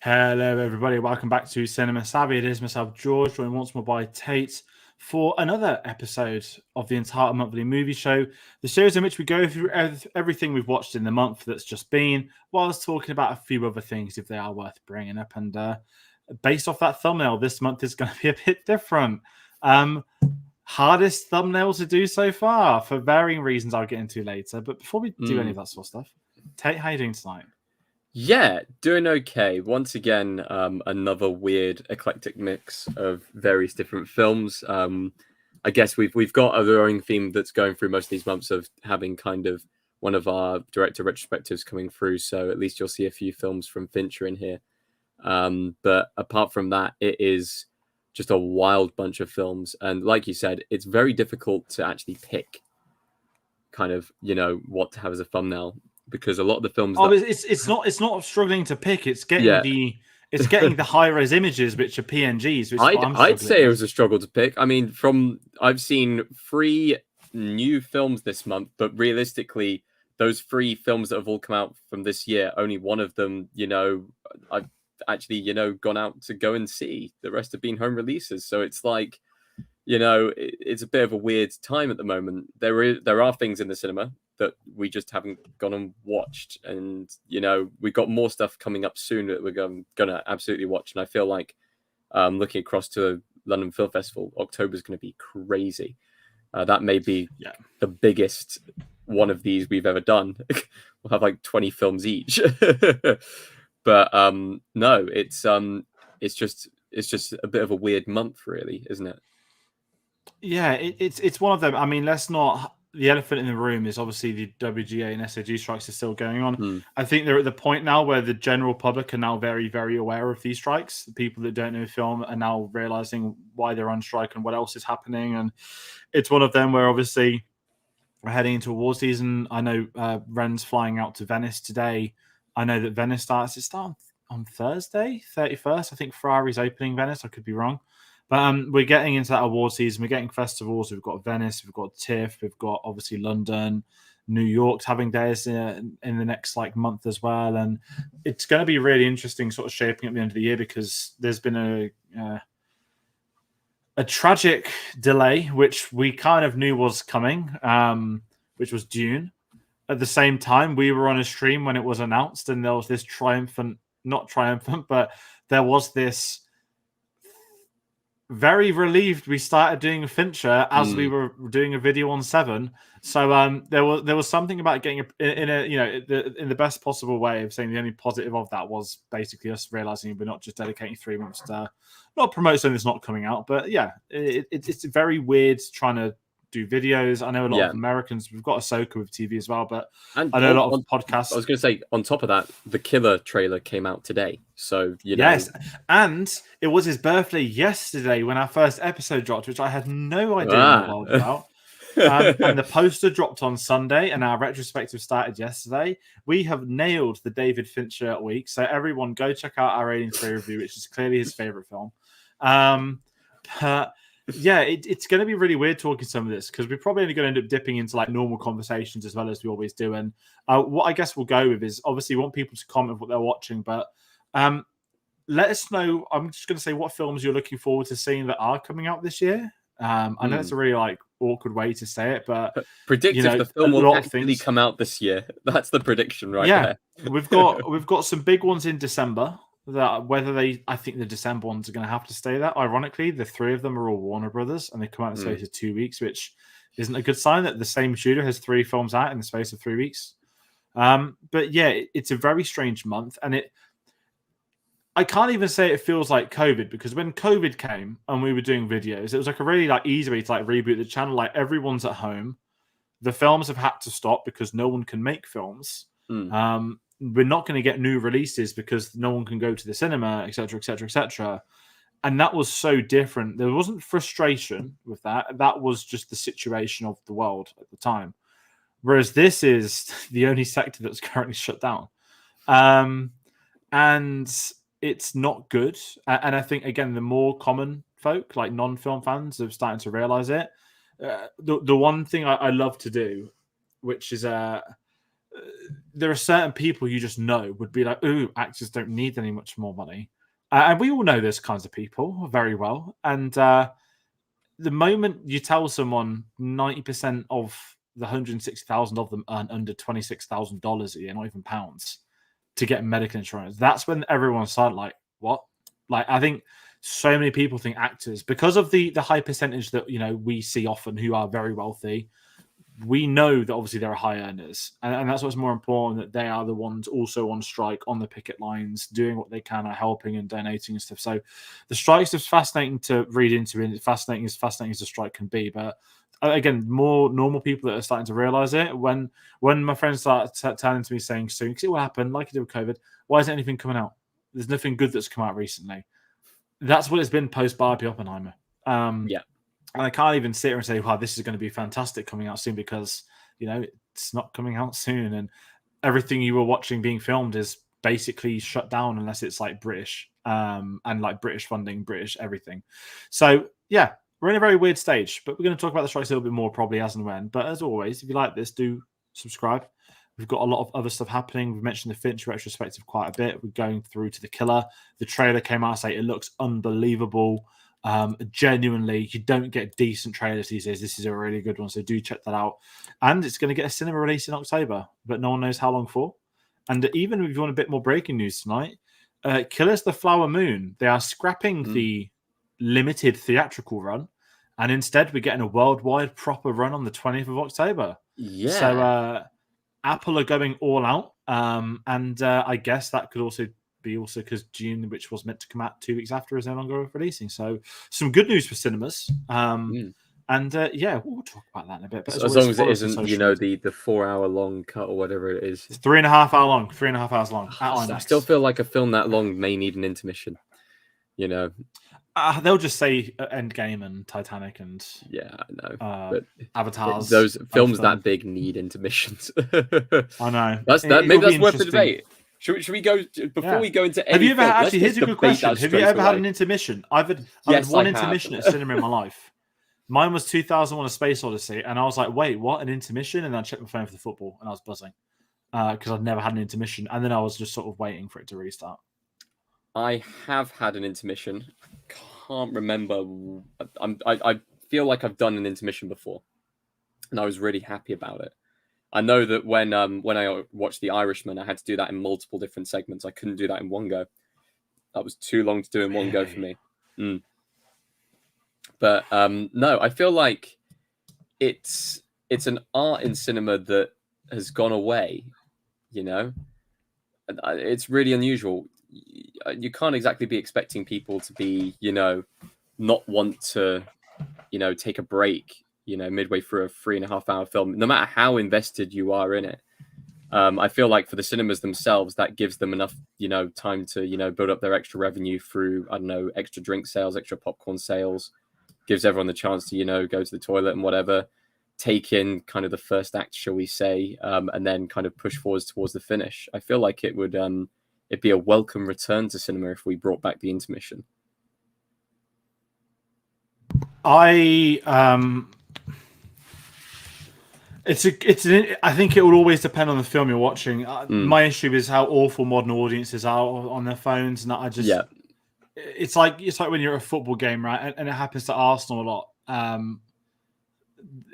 Hello, everybody. Welcome back to Cinema Savvy. It is myself, George, joined once more by Tayte for another episode of the Untitled Monthly Movie Show, the series in which we go through everything we've watched in the month that's just been, whilst talking about a few other things if they are worth bringing up. And based off that thumbnail, this month is going to be a bit different. Hardest thumbnail to do so far for varying reasons I'll get into later. But before we do any of that sort of stuff, Tayte, how are you doing tonight? Yeah, doing okay. Once again, another weird eclectic mix of various different films. I guess we've got a recurring theme that's going through most of these months of having kind of one of our director retrospectives coming through. So at least you'll see a few films from Fincher in here. But apart from that, it is just a wild bunch of films. And like you said, it's very difficult to actually pick kind of, what to have as a thumbnail. Because a lot of the films, it's not struggling to pick. It's getting the high res images, which are PNGs. Which I'd say it was a struggle to pick. I mean, I've seen 3 new films this month, but realistically, those 3 films that have all come out from this year, only one of them, I've actually, gone out to go and see. The rest have been home releases. So it's like, it's a bit of a weird time at the moment. There are things in the cinema that we just haven't gone and watched, and we've got more stuff coming up soon that we're gonna absolutely watch. And I feel like looking across to London Film Festival, October is going to be crazy. That may be the biggest one of these we've ever done. We'll have like 20 films each. But no, it's just a bit of a weird month, really, isn't it? Yeah, it's one of them. I mean, the elephant in the room is obviously the WGA and SAG strikes are still going on. I think they're at the point now where the general public are now very, very aware of these strikes. The people that don't know film are now realizing why they're on strike and what else is happening. And it's one of them where obviously we're heading into award season. I know Ren's flying out to Venice today. I know that Venice starts on Thursday, 31st. I think Ferrari's opening Venice. I could be wrong. But we're getting into that award season. We're getting festivals. We've got Venice. We've got TIFF. We've got obviously London, New York's having days in the next month as well. And it's going to be really interesting, sort of shaping at the end of the year, because there's been a tragic delay, which we kind of knew was coming, which was Dune. At the same time, we were on a stream when it was announced, and there was this but there was this very relieved we started doing a Fincher as we were doing a video on Seven. So there was something about getting in the best possible way of saying the only positive of that was basically us realizing we're not just dedicating 3 months to not promote something that's not coming out. But yeah, it's very weird trying to do videos. I know a lot of Americans. We've got Ahsoka with TV as well, but I know a lot of podcasts. I was going to say, on top of that, the Killer trailer came out today. So yes, and it was his birthday yesterday when our first episode dropped, which I had no idea in the world about. And the poster dropped on Sunday, and our retrospective started yesterday. We have nailed the David Fincher week, so everyone go check out our Rating 3 review, which is clearly his favorite film. But yeah, it's going to be really weird talking some of this, because we're probably only going to end up dipping into normal conversations as well as we always do. And what I guess we'll go with is, obviously we want people to comment what they're watching, but let us know. I'm just going to say what films you're looking forward to seeing that are coming out this year. I know it's a really awkward way to say it, but predict if the film will actually come out this year. That's the prediction there. we've got some big ones in December. I think the December ones are going to have to stay there. Ironically, the 3 of them are all Warner Brothers, and they come out in the space of 2 weeks, which isn't a good sign that the same studio has 3 films out in the space of 3 weeks. But yeah, it's a very strange month, and I can't even say it feels like COVID, because when COVID came and we were doing videos, it was a really easy way to reboot the channel. Everyone's at home, the films have had to stop because no one can make films. We're not going to get new releases because no one can go to the cinema, etc., etc., etc. And that was so different. There wasn't frustration with that. That was just the situation of the world at the time. Whereas this is the only sector that's currently shut down. And it's not good. And I think, again, the more common folk, non-film fans, are starting to realize it. The one thing I love to do, which is there are certain people you just know would be like, "Ooh, actors don't need any much more money," and we all know those kinds of people very well. And the moment you tell someone 90% of the 160,000 of them earn under $26,000 a year, not even pounds, to get medical insurance, that's when everyone's started like, "What?" Like, I think so many people think actors, because of the high percentage that we see often who are very wealthy. We know that obviously there are high earners, and that's what's more important, that they are the ones also on strike, on the picket lines, doing what they can, helping and donating and stuff. So the strike's just fascinating to read into, and fascinating as the strike can be. But again, more normal people that are starting to realize it. When my friends start turning to me saying, "Soon, because it will happen, like it did with COVID, why isn't anything coming out? There's nothing good that's come out recently." That's what it's been post Barbie Oppenheimer. Yeah. And I can't even sit here and say, "Wow, this is going to be fantastic coming out soon," because it's not coming out soon, and everything you were watching being filmed is basically shut down unless it's like British, and like British funding, British everything. So yeah, we're in a very weird stage, but we're going to talk about the strikes a little bit more probably as and when. But as always, if you like this, do subscribe. We've got a lot of other stuff happening. We've mentioned the Finch retrospective quite a bit. We're going through to The Killer. The trailer came out, it looks unbelievable. Genuinely, you don't get decent trailers these days. This is a really good one, so do check that out. And it's going to get a cinema release in October, but no one knows how long for. And even if you want a bit more breaking news tonight, Killer's The Flower Moon, they are scrapping the limited theatrical run, and instead we're getting a worldwide proper run on the 20th of October. Yeah. So Apple are going all out, and I guess that could also be because June, which was meant to come out 2 weeks after, is no longer releasing. So some good news for cinemas. And yeah, we'll talk about that in a bit. But as long as it isn't, the 4 hour long cut or whatever it is. It's 3.5 hour long. 3.5 hours long. I still feel like a film that long may need an intermission. They'll just say Endgame and Titanic and yeah, I know. But Avatars. Those films that big need intermissions. I know. Maybe that's worth the debate. Should we go before we go into any? Have you ever actually? Here's a good question. Have you ever had an intermission? I've had one intermission at cinema in my life. Mine was 2001: A Space Odyssey, and I was like, "Wait, what? An intermission?" And then I checked my phone for the football, and I was buzzing because I'd never had an intermission, and then I was just sort of waiting for it to restart. I have had an intermission. Can't remember. I feel like I've done an intermission before, and I was really happy about it. I know that when I watched The Irishman, I had to do that in multiple different segments. I couldn't do that in one go. That was too long to do in one go for me. But no, I feel like it's an art in cinema that has gone away. It's really unusual. You can't exactly be expecting people to be, not want to, take a break. Midway through a 3.5 hour film, no matter how invested you are in it. I feel like for the cinemas themselves, that gives them enough, time to, build up their extra revenue through, I don't know, extra drink sales, extra popcorn sales, gives everyone the chance to, go to the toilet and whatever, take in kind of the first act, shall we say, and then kind of push forwards towards the finish. I feel like it would, it'd be a welcome return to cinema if we brought back the intermission. I think it will always depend on the film you're watching. My issue is how awful modern audiences are on their phones, and it's like when you're at a football game, right? And it happens to Arsenal a lot.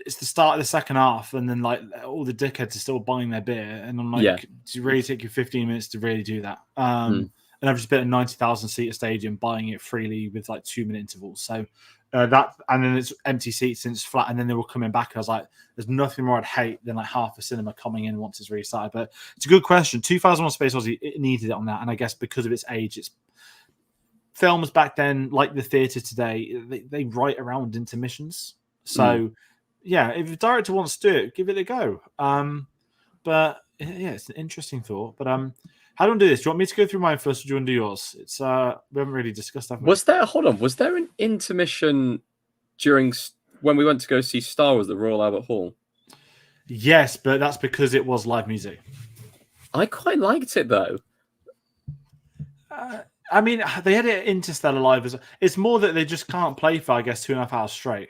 It's the start of the second half, and then like all the dickheads are still buying their beer, and I'm like, does it really take you 15 minutes to really do that? And I've just been at a 90,000 seat stadium buying it freely with like 2-minute intervals. So that, and then it's empty seats and it's flat, and then they were coming back. I was like, there's nothing more I'd hate than like half a cinema coming in once it's restarted. But it's a good question. 2001: Space Odyssey, it needed it on that, and I guess because of its age, it's films back then, like the theater today, they write around intermissions. So yeah, if the director wants to do it, give it a go. But yeah, it's an interesting thought. But how do you do this? Do you want me to go through mine first, or do you want to do yours? It's we haven't really discussed that. Was there an intermission during when we went to go see Star Wars at the Royal Albert Hall? Yes, but that's because it was live music. I quite liked it though. I mean, they had it Interstellar live as well. It's more that they just can't play for, I guess, 2.5 hours straight.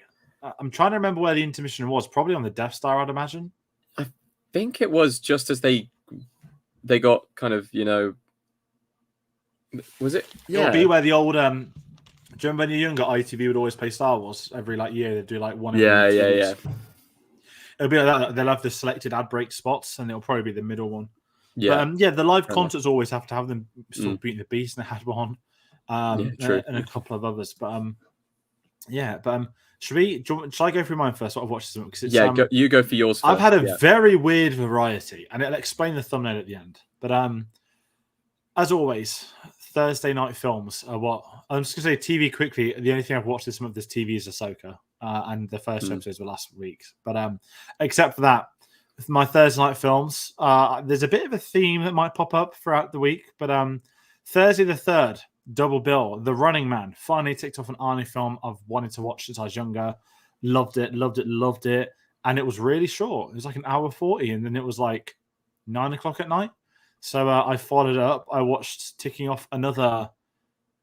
I'm trying to remember where the intermission was. Probably on the Death Star, I'd imagine. I think it was just as they got kind of, was it? Yeah. It'll be where the old do you remember when you're younger, ITV would always play Star Wars every year. They'd do one every 2 weeks. It'll be like that. They'll have the selected ad break spots, and it'll probably be the middle one. Yeah, but the live concerts always have to have them sort of beating the beast, and they had one, true. and a couple of others. But should I go through mine first? I've watched this because it's you go for yours first. I've had a very weird variety, and it'll explain the thumbnail at the end. But as always, Thursday night films are what I'm just gonna say. TV quickly. The only thing I've watched this month is TV is Ahsoka, and the first episodes were last week. But except for that, my Thursday night films, there's a bit of a theme that might pop up throughout the week. But Thursday the 3rd, double bill, The Running Man. Finally ticked off an Arnie film I've wanted to watch since I was younger. Loved it, and it was really short. It was like an hour 40, and then it was 9 o'clock at night. So I followed it up. I watched ticking off another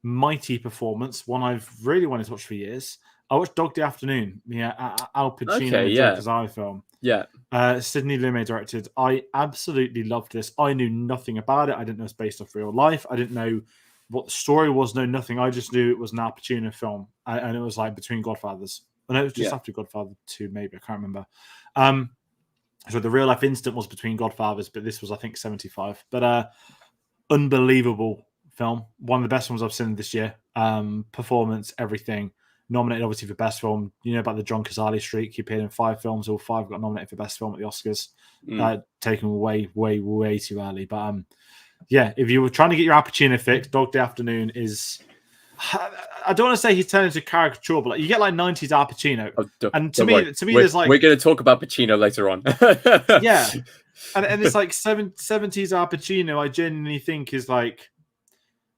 mighty performance, one I've really wanted to watch for years. I watched Dog Day Afternoon, Al Pacino and Joe Pesci film. Yeah. Sidney Lumet directed. I absolutely loved this. I knew nothing about it. I didn't know it's based off real life. I didn't know what the story was, no nothing. I just knew it was an Al Pacino film, and it was between Godfathers. And it was just after Godfather 2, maybe. I can't remember. So the real life instant was between Godfathers, but this was, I think, 75. But unbelievable film. One of the best ones I've seen this year. Performance, everything. Nominated, obviously, for Best Film. You know about the John Cazale streak. He appeared in 5 films. All 5 got nominated for Best Film at the Oscars. Taken way, way, way too early. But if you were trying to get your Al Pacino fix, Dog Day Afternoon is... I don't want to say he's turned into caricature, but you get 90s Al Pacino. And to me, there's we're going to talk about Pacino later on. Yeah. And it's 70s Al Pacino, I genuinely think is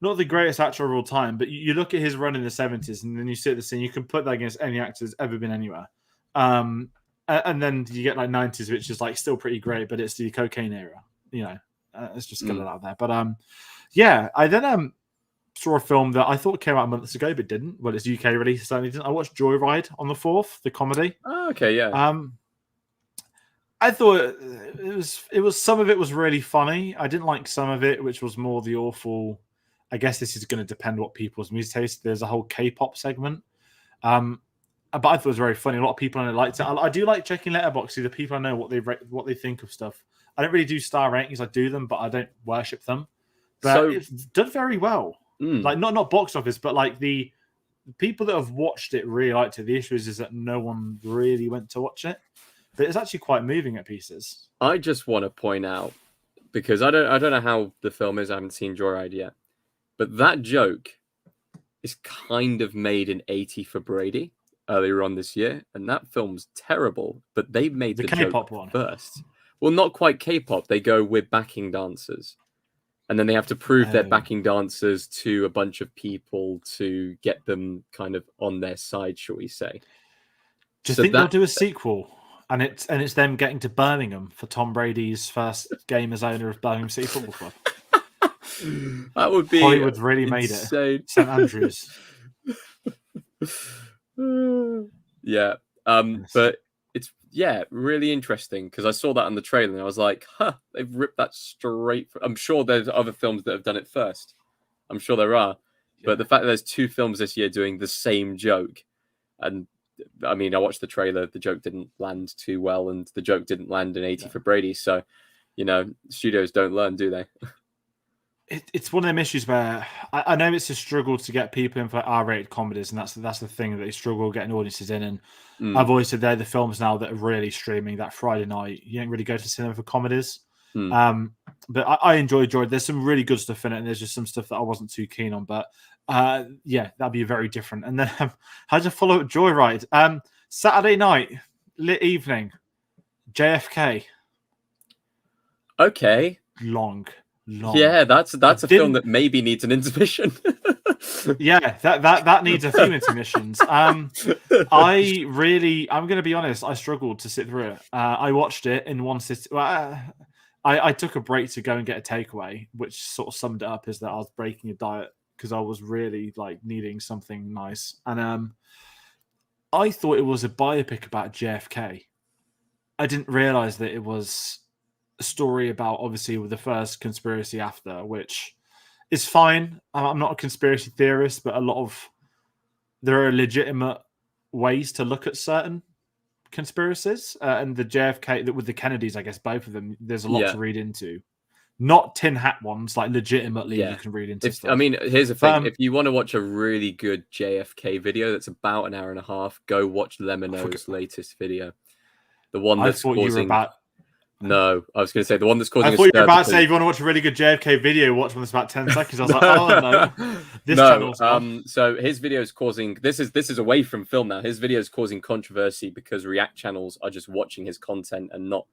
not the greatest actor of all time, but you look at his run in the 70s and then you sit at the scene, you can put that against any actor that's ever been anywhere. And then you get 90s, which is still pretty great, but it's the cocaine era. Let's just get it out there. But I then saw a film that I thought came out months ago, but didn't. Well, it's UK release, certainly didn't. I watched Joyride on the 4th, the comedy. Oh, okay, yeah. I thought it was some of it was really funny. I didn't like some of it, which was more the awful. I guess this is going to depend what people's music taste. There's a whole K-pop segment, but I thought it was very funny. A lot of people I know liked it. I do like checking Letterboxd, see the people I know what they think of stuff. I don't really do star rankings. I do them, but I don't worship them. But it's done very well. Not box office, but the people that have watched it really liked it. The issue is that no one really went to watch it, but it's actually quite moving at pieces. I just want to point out, because I don't know how the film is. I haven't seen Joyride yet, but that joke is kind of made in 80 for Brady earlier on this year, and that film's terrible. But they made the K-pop joke one first. Well, not quite K-pop. They go with backing dancers. And then they have to prove their backing dancers to a bunch of people to get them kind of on their side, shall we say. Do you think they'll do a sequel? And it's them getting to Birmingham for Tom Brady's first game as owner of Birmingham City Football Club. That would be Hollywood really insane. Made it. St Andrews. Yeah. But it's really interesting because I saw that on the trailer and I was like, they've ripped that straight. I'm sure there's other films that have done it first. I'm sure there are. Yeah. But the fact that there's 2 films this year doing the same joke, and I mean, I watched the trailer, the joke didn't land too well, and the joke didn't land in 80 for Brady. So, studios don't learn, do they? It's one of them issues where I know it's a struggle to get people in for R-rated comedies, and that's the thing that they struggle getting audiences in. And I've always said they're the films now that are really streaming that Friday night. You don't really go to cinema for comedies. But I enjoyed Joyride. There's some really good stuff in it, and there's just some stuff that I wasn't too keen on. But that'd be very different. And then how to follow up Joyride? Saturday night, lit evening, JFK. Okay. Long. Yeah, that's a film that maybe needs an intermission. Yeah, that needs a few intermissions. I'm going to be honest, I struggled to sit through it. I watched it in one sitting. I took a break to go and get a takeaway, which sort of summed it up is that I was breaking a diet because I was really needing something nice. And I thought it was a biopic about JFK. I didn't realize that it was story about obviously with the first conspiracy after, which is fine. I'm not a conspiracy theorist, but there are legitimate ways to look at certain conspiracies, and the JFK with the Kennedys, I guess both of them. There's a lot to read into. Not tin hat ones, like legitimately you can read into stuff. I mean, here's the thing: But, if you want to watch a really good JFK video that's about an hour and a half, go watch Lemino's latest video. The one that's causing. No, I was going to say the one that's causing. I thought you were about to say if you want to watch a really good JFK video, watch one that's about 10 seconds. I was like, oh no, this channel's gone. So his video is causing. This is away from film now. His video is causing controversy because React channels are just watching his content and not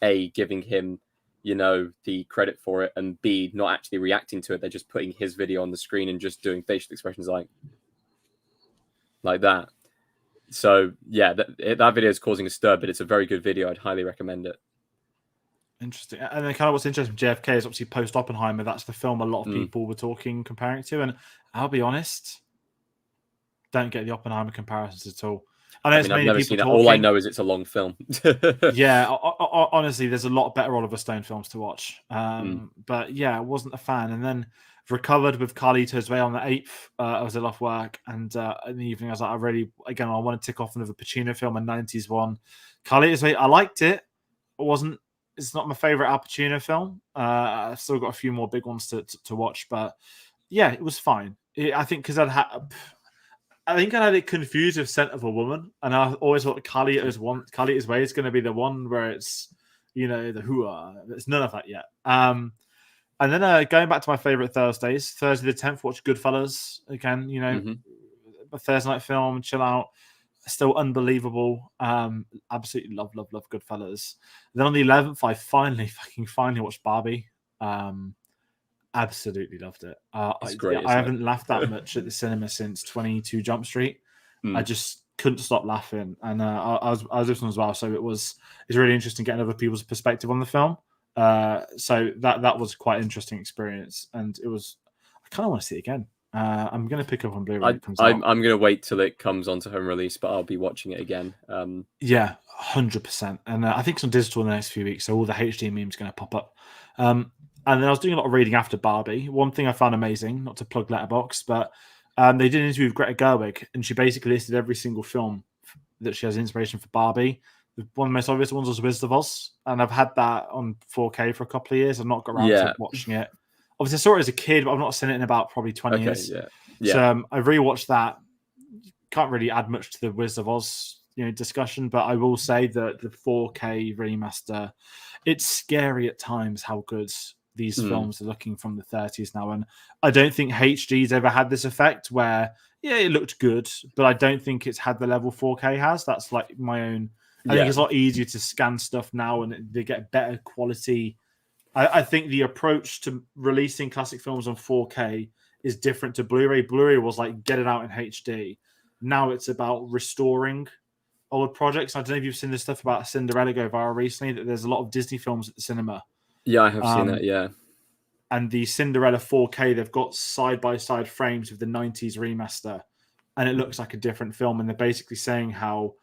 A, giving him, the credit for it, and B, not actually reacting to it. They're just putting his video on the screen and just doing facial expressions like that. So yeah, that video is causing a stir, but it's a very good video. I'd highly recommend it. Interesting. And then kind of what's interesting with JFK is obviously post Oppenheimer. That's the film a lot of people were comparing it to. And I'll be honest, don't get the Oppenheimer comparisons at all. I've never seen it. All I know is it's a long film. Yeah, honestly, there's a lot better Oliver Stone films to watch. But yeah, I wasn't a fan. And then recovered with Carlito's Way on the 8th. I was off work, and in the evening, I was like, I want to tick off another Pacino film, a 90s one. Carlito's Way, I liked it. It's not my favorite Al Pacino film. I've still got a few more big ones to watch, but yeah, it was fine. I think because I had it confused with Scent of a Woman, and I always thought Carlito's Way is going to be the one where it's, the hooah. There's none of that yet. And then going back to my favorite Thursdays, Thursday the 10th, watch Goodfellas again. A Thursday night film, chill out. Still unbelievable. Absolutely love Goodfellas. Then on the 11th, I finally watched Barbie. Absolutely loved it. It's great, I haven't laughed that much at the cinema since 22 Jump Street. I just couldn't stop laughing, and I was listening as well. So it's really interesting getting other people's perspective on the film. So that was quite an interesting experience, and I kind of want to see it again. I'm going to pick up on Blu-ray when it comes out. I'm going to wait till it comes onto home release, but I'll be watching it again. Yeah, 100%. And I think it's on digital in the next few weeks, so all the HD memes are going to pop up. And then I was doing a lot of reading after Barbie. One thing I found amazing, not to plug Letterboxd, but they did an interview with Greta Gerwig, and she basically listed every single film that she has inspiration for Barbie. One of the most obvious ones was Wizard of Oz, and I've had that on 4K for a couple of years. I've not got around to watching it. Obviously, I saw it as a kid, but I've not seen it in about probably 20 years. Yeah. So I rewatched that. Can't really add much to the Wizard of Oz discussion, but I will say that the 4K remaster, it's scary at times how good these films are looking from the 30s now. And I don't think HD's ever had this effect where, it looked good, but I don't think it's had the level 4K has. That's like my own. I think it's a lot easier to scan stuff now, and they get better quality. I think the approach to releasing classic films on 4K is different to Blu-ray. Blu-ray was like, get it out in HD. Now it's about restoring old projects. I don't know if you've seen this stuff about Cinderella go viral recently, that there's a lot of Disney films at the cinema. Yeah, I have seen that, yeah. And the Cinderella 4K, they've got side-by-side frames with the 90s remaster, and it looks like a different film. And they're basically saying how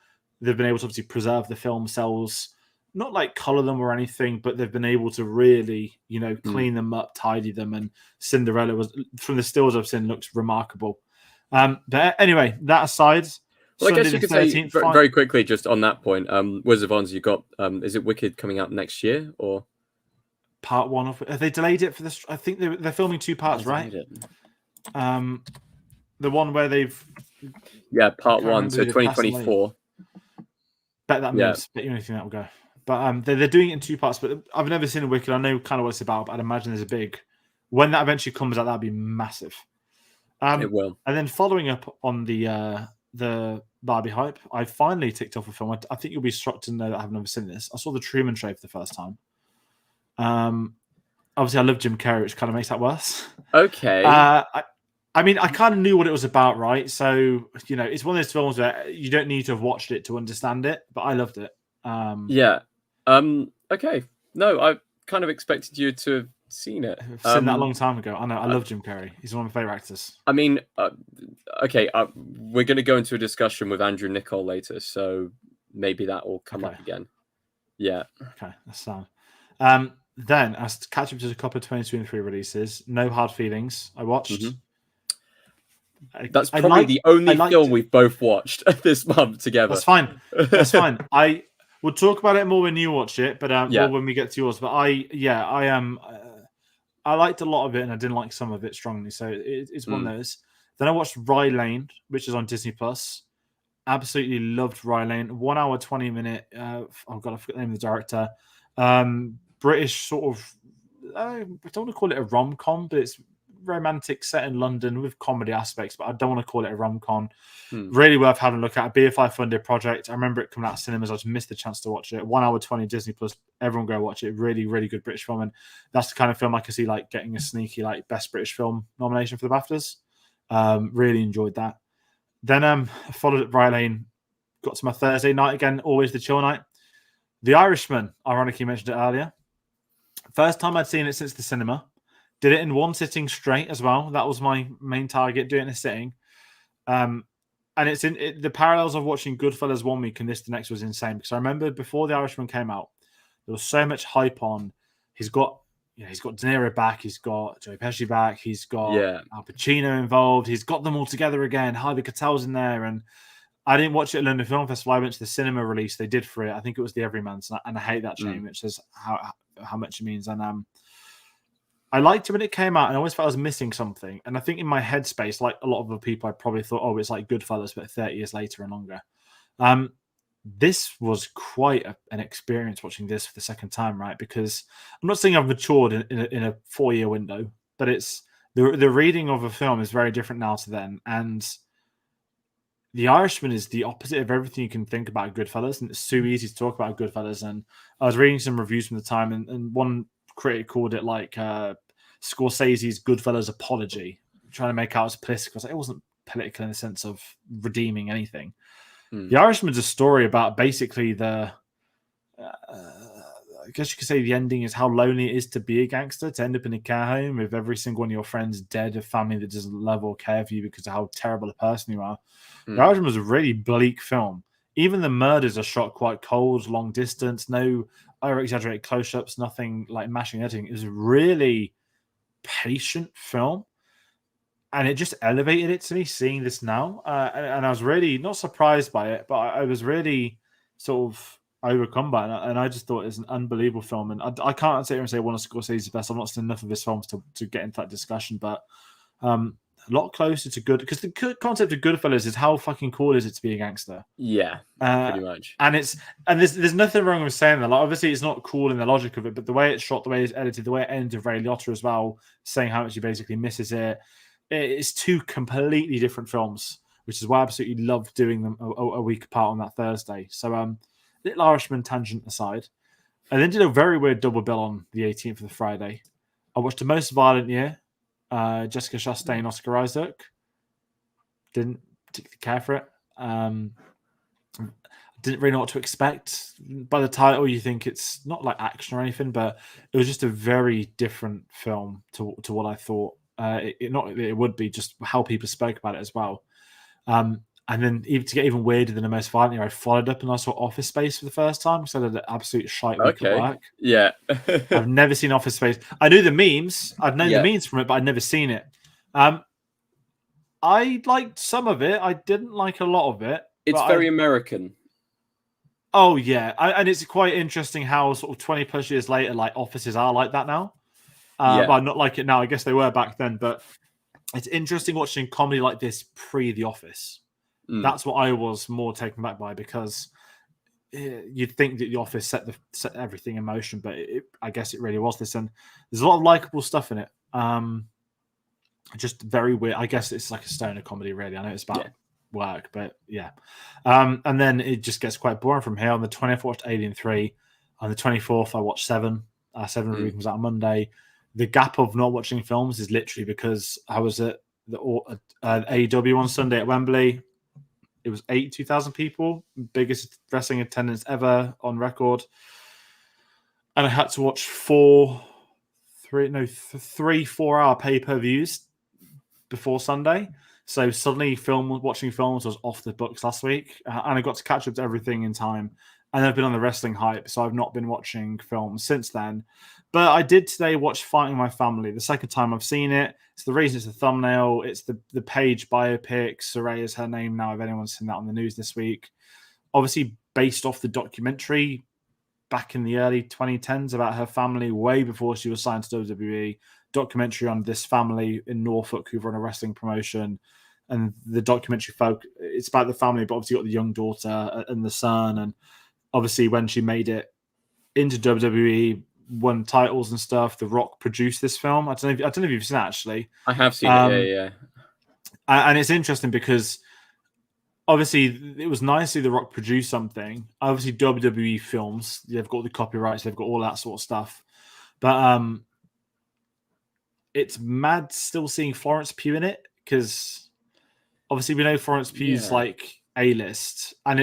they've been able to obviously preserve the film cells, not like color them or anything, but they've been able to really, clean them up, tidy them. And Cinderella was, from the stills I've seen, looks remarkable. But anyway, that aside, well, I guess you could say very quickly, just on that point, Wizard of Oz, you got, is it Wicked coming out next year, or part one of it? Have they delayed it for this? I think they're filming 2 parts, right? The one where they've part 1, so 2024. Bet that moves. Bet you anything that will go. But they're doing it in 2 parts. But I've never seen a Wicked. I know kind of what it's about, but I'd imagine there's a big. When that eventually comes out, that'll be massive. It will. And then following up on the Barbie hype, I finally ticked off a film. I think you'll be shocked to know that I've never seen this. I saw The Truman Show for the first time. Obviously, I love Jim Carrey, which kind of makes that worse. Okay. I mean, I kind of knew what it was about, right? So, it's one of those films where you don't need to have watched it to understand it, but I loved it. Okay. No, I kind of expected you to have seen it. I've seen that a long time ago. I know. I love Jim Carrey. He's one of my favorite actors. I mean, okay, we're going to go into a discussion with Andrew Nicol later, so maybe that will come up again. Yeah. Okay, that's sound. Then, as to catch up to a couple of 2023 releases, No Hard Feelings. I watched. That's probably the only film we've both watched this month together. That's fine. That's fine. We'll talk about it more when you watch it, but Yeah. when we get to yours. But I am. I liked a lot of it, and I didn't like some of it strongly. So it's one of those. Then I watched Rye Lane, which is on Disney Plus. Absolutely loved Rye Lane. 1 hour 20-minute. Oh god, I forget the name of the director. British sort of. I don't want to call it a rom-com, but it's romantic set in London with comedy aspects. But I don't want to call it a rom-com. Really worth having a look at. A BFI funded project. I remember it coming out of cinemas. I just missed the chance to watch it. 1 hour 20 Disney Plus. Everyone go watch it. Really, really good British film, and that's the kind of film I can see like getting a sneaky like best British film nomination for the BAFTAs. Really enjoyed that. Then I followed up Rye Lane. Got to my Thursday night again. Always the chill night. The Irishman. Ironically mentioned it earlier. First time I'd seen it since the cinema. Did it in one sitting straight as well. That was my main target. Do it in a sitting. And it's in the parallels of watching Goodfellas 1 week and this the next was insane, because I remember before The Irishman came out, there was so much hype on. He's got De Niro back, he's got Joey Pesci back, he's got Al Pacino involved, he's got them all together again. Harvey Keitel's in there, and I didn't watch it at London Film Festival. I went to the cinema release they did for it. I think it was The Everymans, and I hate that chain, which says how much it means. And I liked it when it came out, and I always felt I was missing something. And I think in my headspace, like a lot of the people, I probably thought, oh, it's like Goodfellas, but 30 years later and longer. This was quite an experience watching this for the second time, right? Because I'm not saying I've matured in a 4-year window, but it's the reading of a film is very different now to then. And The Irishman is the opposite of everything you can think about Goodfellas, and it's too easy to talk about Goodfellas. And I was reading some reviews from the time, and one critic called it like Scorsese's Goodfellas apology, trying to make out as political. It wasn't political in the sense of redeeming anything. The Irishman's a story about basically I guess you could say the ending is how lonely it is to be a gangster, to end up in a care home with every single one of your friends dead, a family that doesn't love or care for you because of how terrible a person you are. The Irishman was a really bleak film. Even the murders are shot quite cold, long distance, no over-exaggerated close-ups, nothing like mashing editing. It was a really patient film. And it just elevated it to me seeing this now. And I was really not surprised by it, but I was really sort of overcome by it. And I just thought it was an unbelievable film. And I can't sit here and say one of Scorsese's best. I've not seen enough of his films to get into that discussion, but a lot closer to good, because the concept of Goodfellas is how fucking cool is it to be a gangster? Yeah, pretty much. And there's nothing wrong with saying that. Like, obviously, it's not cool in the logic of it, but the way it's shot, the way it's edited, the way it ends with Ray Liotta as well, saying how much he basically misses it. It's two completely different films, which is why I absolutely loved doing them a week apart on that Thursday. So, Little Irishman tangent aside, I then did a very weird double bill on the 18th of the Friday. I watched The Most Violent Year, Jessica Chastain, Oscar Isaac. Didn't particularly care for it. Didn't really know what to expect. By the title, you think it's not like action or anything, but it was just a very different film to what I thought. It would be just how people spoke about it as well. And then even to get even weirder than The Most Violent Year, I followed up and I saw Office Space for the first time because I had an absolute shite week at work. Yeah. I've never seen Office Space. I knew the memes. I'd known the memes from it, but I'd never seen it. I liked some of it. I didn't like a lot of it. It's very American. Oh, yeah. And it's quite interesting how sort of 20 plus years later, like offices are like that now. But not like it now. I guess they were back then. But it's interesting watching comedy like this pre The Office. That's what I was more taken back by, because you'd think that The Office set everything in motion, but I guess it really was this. And there's a lot of likable stuff in it. Just very weird. I guess it's like a stoner comedy, really. I know it's about work, but yeah. And then it just gets quite boring from here. On the 20th, I watched Alien 3. On the 24th, I watched Seven. Seven comes out on Monday. The gap of not watching films is literally because I was at the AEW on Sunday at Wembley. It was 82,000 people, biggest wrestling attendance ever on record. And I had to watch 3 4-hour pay-per-views before Sunday. So suddenly watching films was off the books last week. And I got to catch up to everything in time. and I've been on the wrestling hype, so I've not been watching films since then. But I did today watch Fighting My Family, the second time I've seen it. It's the reason it's the thumbnail. It's the Page biopic. Saraya is her name now, if anyone's seen that on the news this week. Obviously based off the documentary back in the early 2010s about her family, way before she was signed to WWE. Documentary on this family in Norfolk who run a wrestling promotion. And the documentary it's about the family, but obviously got the young daughter and the son. And obviously when she made it into WWE, won titles and stuff, The Rock produced this film. I don't know if you've seen it, actually. I have seen it, yeah. And it's interesting because obviously it was nice to see The Rock produce something. Obviously WWE films, they've got the copyrights, they've got all that sort of stuff. But it's mad still seeing Florence Pugh in it, because obviously we know Florence Pugh's like A-list, and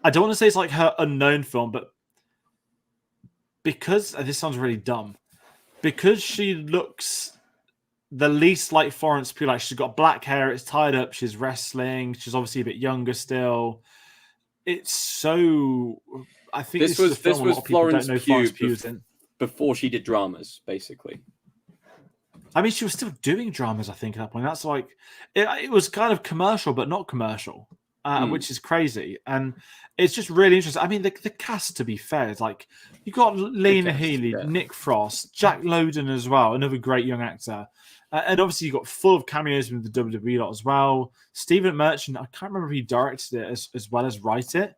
I don't want to say it's like her unknown film, but because this sounds really dumb, because she looks the least like Florence Pugh, like she's got black hair, it's tied up, she's wrestling, she's obviously a bit younger still. It's so. I think this was Florence Pugh in before she did dramas, basically. I mean, she was still doing dramas, I think, at that point. That's like, it was kind of commercial, but not commercial, which is crazy. And it's just really interesting. I mean, the cast, to be fair, is like, you got Lena Headey, Nick Frost, Jack Lowden as well, another great young actor. And obviously, you got full of cameos from the WWE lot as well. Stephen Merchant, I can't remember if he directed it as well as write it.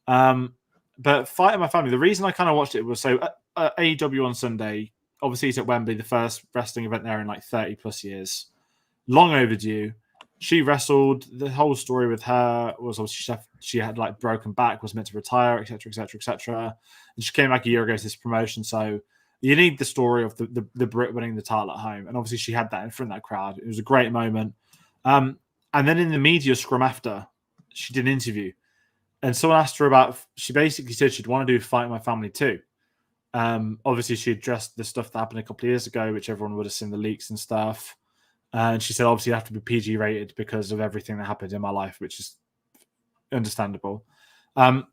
But Fighting My Family, the reason I kind of watched it was so AEW on Sunday. Obviously, it's at Wembley, the first wrestling event there in like 30 plus years. Long overdue. She wrestled. The whole story with her was obviously she had like broken back, was meant to retire, etc., etc., etc. And she came back a year ago to this promotion. So you need the story of the Brit winning the title at home. And obviously, she had that in front of that crowd. It was a great moment. And then in the media scrum after, she did an interview. And someone asked her about, she basically said she'd want to do Fighting My Family too. Obviously, she addressed the stuff that happened a couple of years ago, which everyone would have seen the leaks and stuff. And she said, obviously, you have to be PG rated because of everything that happened in my life, which is understandable. I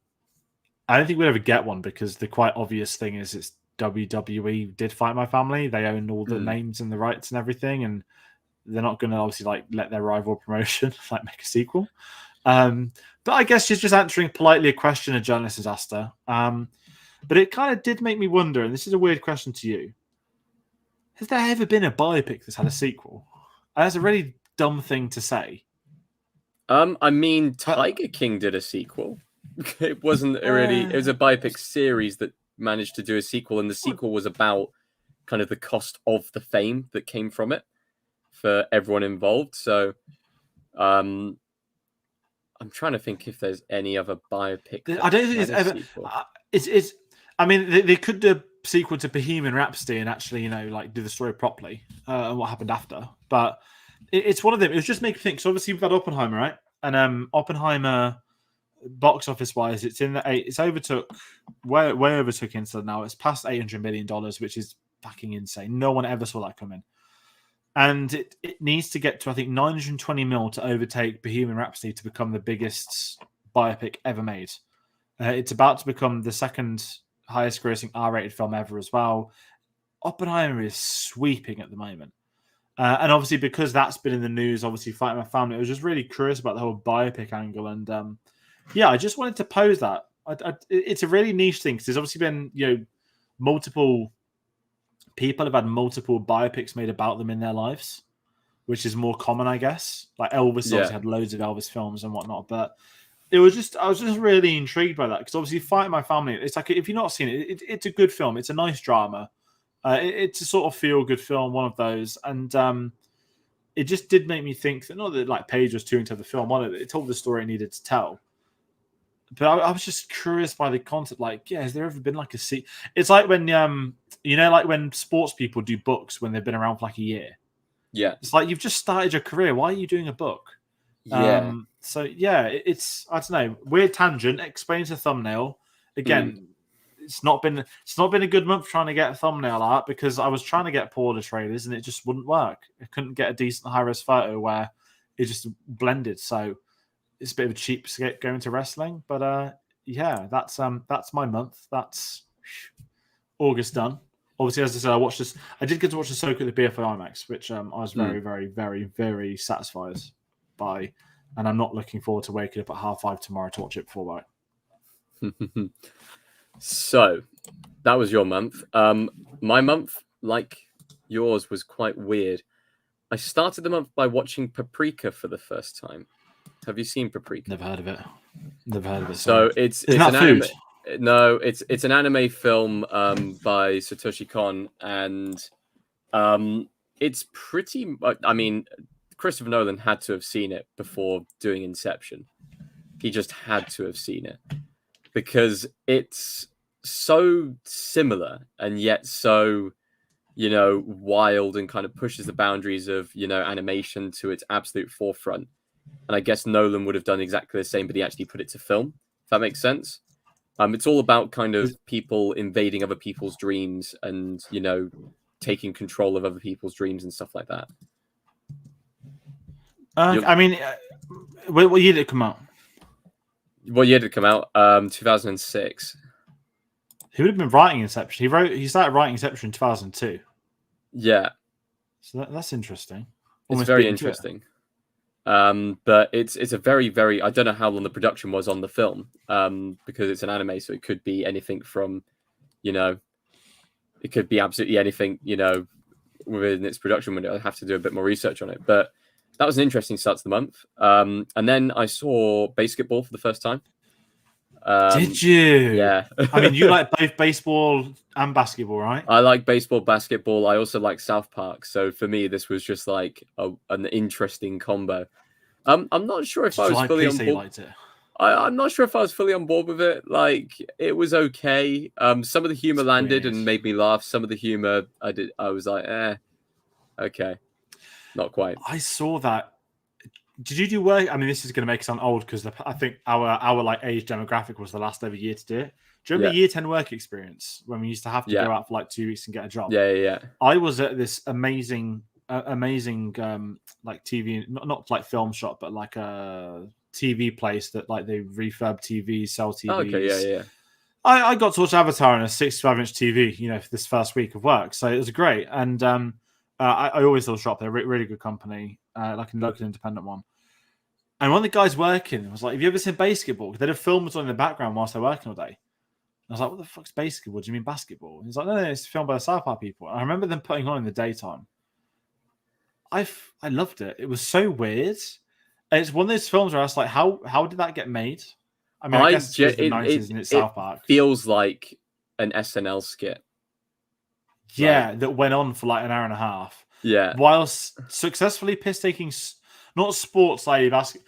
don't think we'd ever get one because the quite obvious thing is it's WWE did Fight My Family. They own all the names and the rights and everything, and they're not going to obviously like let their rival promotion like make a sequel. But I guess she's just answering politely a question a journalist has asked her. But it kind of did make me wonder, and this is a weird question to you. Has there ever been a biopic that's had a sequel? That's a really dumb thing to say. I mean, Tiger King did a sequel. It wasn't really... It was a biopic series that managed to do a sequel, and the sequel was about kind of the cost of the fame that came from it for everyone involved. So, I'm trying to think if there's any other biopic. I don't think there's ever... It's I mean, they could do a sequel to Bohemian Rhapsody and actually, like do the story properly and what happened after. But it's one of them. It was just making me think. So obviously we've had Oppenheimer, right? And Oppenheimer, box office wise, it's in the eight. It's overtook way overtook Insta now. It's past $800 million, which is fucking insane. No one ever saw that coming. And it needs to get to, I think, 920 mil to overtake Bohemian Rhapsody to become the biggest biopic ever made. It's about to become the second highest grossing R-rated film ever as well. Oppenheimer is sweeping at the moment. And obviously because that's been in the news, obviously Fighting My Family, I was just really curious about the whole biopic angle. And I just wanted to pose that. It's a really niche thing because there's obviously been, multiple people have had multiple biopics made about them in their lives, which is more common, I guess. Like Elvis obviously had loads of Elvis films and whatnot, but I was just really intrigued by that because obviously Fighting My Family, it's like, if you've not seen it, it's a good film. It's a nice drama. It's a sort of feel-good film, one of those. And it just did make me think that not that like Page was too into the film, it told the story it needed to tell. But I was just curious by the concept, like, has there ever been like a sequel? It's like when, like when sports people do books when they've been around for like a year. Yeah. It's like, you've just started your career. Why are you doing a book? Yeah. It's I don't know, weird tangent. Explains the thumbnail again. It's not been a good month trying to get a thumbnail out because I was trying to get Paula trailers and it just wouldn't work. I couldn't get a decent high-res photo where it just blended. So it's a bit of a cheap skate going to wrestling, but yeah, that's my month. That's August done. Obviously, as I said, I watched this. I did get to watch the Ahsoka at the BFI IMAX, which I was very, very, very, very satisfied by, and I'm not looking forward to waking up at 5:30 tomorrow to watch it before work. So that was your month. My month, like yours, was quite weird. I started the month by watching Paprika for the first time. Have you seen Paprika? Never heard of it. Never heard of it. So it's an food? anime. No, it's an anime film by Satoshi Kon, and it's pretty. I mean, Christopher Nolan had to have seen it before doing Inception. He just had to have seen it because it's so similar and yet so, wild, and kind of pushes the boundaries of, animation to its absolute forefront. And I guess Nolan would have done exactly the same, but he actually put it to film, if that makes sense. It's all about kind of people invading other people's dreams and, taking control of other people's dreams and stuff like that. I mean, what year did it come out? What year did it come out? 2006. He would have been writing Inception. He started writing Inception in 2002. Yeah. So that's interesting. It's very interesting. But it's a very, very, I don't know how long the production was on the film, because it's an anime, so it could be anything from, it could be absolutely anything, within its production window. I'd have to do a bit more research on it, but that was an interesting start to the month. And then I saw Basketball for the first time. Did you? Yeah. I mean, you like both baseball and basketball, right? I like baseball, basketball. I also like South Park. So for me, this was just like an interesting combo. I'm not sure if I was fully on board. Liked it. I'm not sure if I was fully on board with it. Like, it was okay. Some of the humor landed and made me laugh. Some of the humor, I was like, okay, not quite. I saw that. Did you do work? I mean, this is going to make us sound old because I think our like age demographic was the last ever year to do it. Do you remember year 10 work experience when we used to have to go out for like 2 weeks and get a job? Yeah. I was at this amazing like TV, not like film shop, but like a TV place that like they refurb TVs, sell TVs. Okay, yeah. I got to watch Avatar on a 65-inch TV, for this first week of work, so it was great. And I always saw the shop. They're a really good company, like a local independent one. And one of the guys working was like, "Have you ever seen basketball?" They'd have films on in the background whilst they're working all day. I was like, "What the fuck's basketball? Do you mean basketball?" And he's like, "No, it's filmed by the South Park people." And I remember them putting on in the daytime. I loved it. It was so weird. And it's one of those films where I was like, how did that get made? I mean, I guess it's the 90s and it's South Park. Feels like an SNL skit. Yeah, that went on for like an hour and a half. Yeah. Whilst successfully piss-taking, not sports like basketball.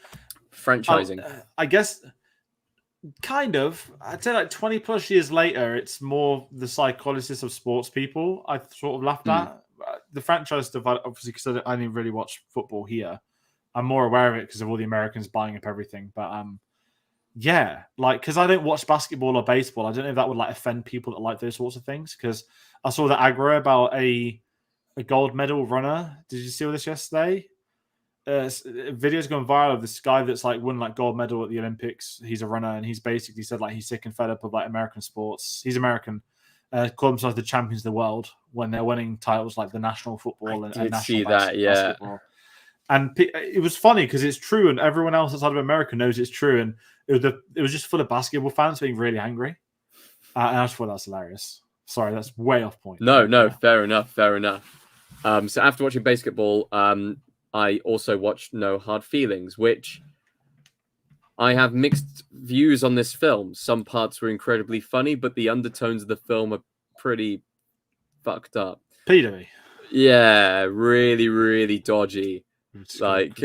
Franchising. I guess, kind of. I'd say like 20 plus years later, it's more the psychologists of sports people I sort of laughed at. The franchise stuff, obviously, because I didn't really watch football here. I'm more aware of it because of all the Americans buying up everything. But yeah, like, because I don't watch basketball or baseball, I don't know if that would like offend people that like those sorts of things. Because I saw the aggro about a gold medal runner. Did you see all this yesterday? Videos going viral of this guy that's like won like gold medal at the Olympics. He's a runner, and he's basically said like he's sick and fed up of like American sports. He's American. Call themselves the champions of the world when they're winning titles like the national football and national basketball. And it was funny because it's true, and everyone else outside of America knows it's true. And it was just full of basketball fans being really angry. And I just thought that was hilarious. Sorry, that's way off point. No, fair enough. So after watching Basketball, I also watched No Hard Feelings, which I have mixed views on this film. Some parts were incredibly funny, but the undertones of the film are pretty fucked up. Pedo. Yeah, really, really dodgy. Like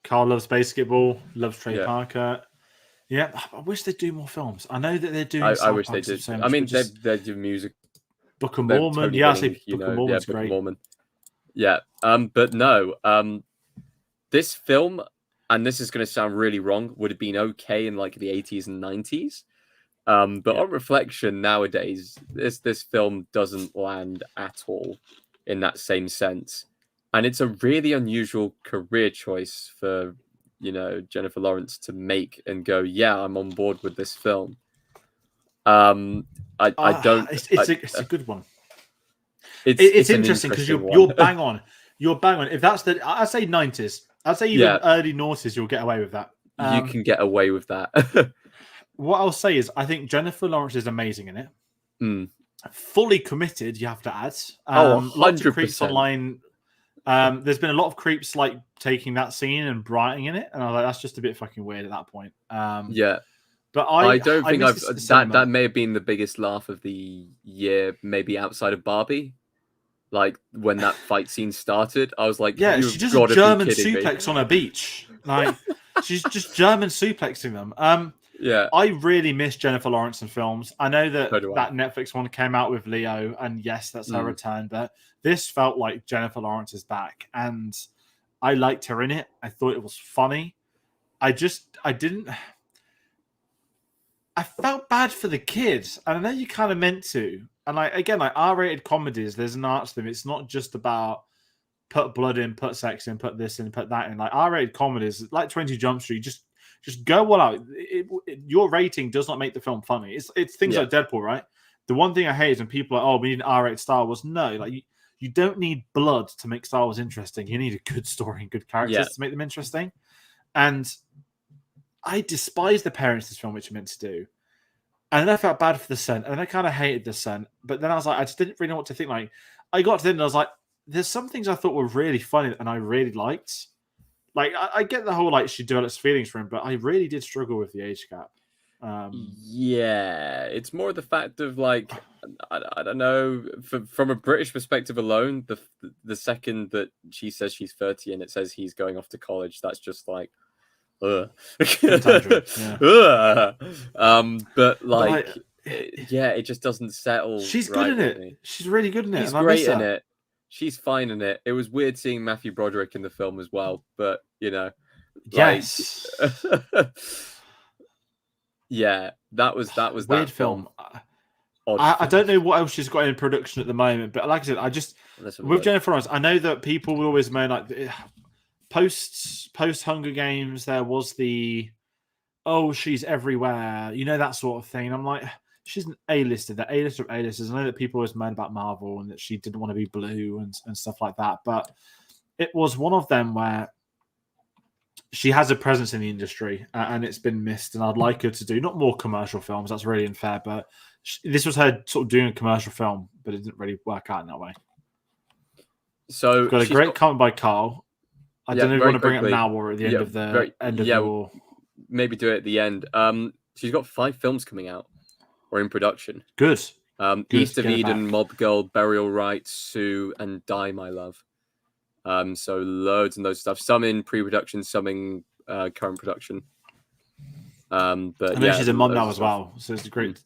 Carl loves basketball, loves Trey Parker. Yeah, I wish they'd do more films. I know that they're doing. I wish they did. I mean, they do music. Book of Mormon. Totally I say Book of Mormon's great. Mormon. Yeah. But no. This film, and this is going to sound really wrong, would have been okay in like the 80s and 90s. But on reflection, nowadays, this film doesn't land at all in that same sense. And it's a really unusual career choice for Jennifer Lawrence to make and go, yeah, I'm on board with this film. I don't. It's a good one. It's interesting because you're bang on. You're bang on. If that's I'd say 90s. I'd say even early noughties, you'll get away with that. You can get away with that. What I'll say is, I think Jennifer Lawrence is amazing in it. Fully committed, you have to add. 100%. Lots of creeps online. There's been a lot of creeps like taking that scene and brightening in it, and I was like, that's just a bit fucking weird at that point. But I don't think that may have been the biggest laugh of the year, maybe outside of Barbie. Like when that fight scene started, I was like, yeah, she just a German suplex on a beach. Like she's just German suplexing them. Yeah, I really miss Jennifer Lawrence in films. I know that that Netflix one came out with Leo, and yes, that's her return. But this felt like Jennifer Lawrence is back, and I liked her in it. I thought it was funny. I felt bad for the kids, and I know you kind of meant to. And like R-rated comedies, there's an art to them. It's not just about put blood in, put sex in, put this in, put that in. Like R-rated comedies, like 20 Jump Street, just go all out. Your rating does not make the film funny. It's things like Deadpool, right? The one thing I hate is when people are like, oh, we need an R-rated Star Wars. No, like you don't need blood to make Star Wars interesting. You need a good story and good characters to make them interesting. And I despise the parents this film, which are meant to do. And then I felt bad for the son, and then I kind of hated the son. But then I was like, I just didn't really know what to think. Like, I got to the end, and I was like, there's some things I thought were really funny, and I really liked. Like, I get the whole, like, she develops feelings for him, but I really did struggle with the age gap. Yeah, it's more the fact of, like, I don't know, from a British perspective alone, the second that she says she's 30 and it says he's going off to college, that's just like, but like, it just doesn't settle. She's good in it. She's really good in it. She's great in it. She's fine in it. It was weird seeing Matthew Broderick in the film as well, but yes, yeah, that was weird that film. I don't know what else she's got in production at the moment, but like I said, with Jennifer Lawrence, I know that people will always moan like post Hunger Games, there was the she's everywhere, that sort of thing. I'm like, she's an A-lister. The A-lister of A-listers. I know that people always moan about Marvel and that she didn't want to be blue and stuff like that, but it was one of them where she has a presence in the industry and it's been missed. And I'd like her to do not more commercial films. That's really unfair, but this was her sort of doing a commercial film, but it didn't really work out in that way. So we've got a great comment by Carl. I don't know if you want to bring it up now or at the end of the your... maybe do it at the end. She's got 5 films coming out or in production. Good. East of Eden, Mob Girl, Burial Rites, Sue, and Die My Love. So loads and those stuff. Some in pre-production, some in current production. But I know she's a mom now as well, so it's great.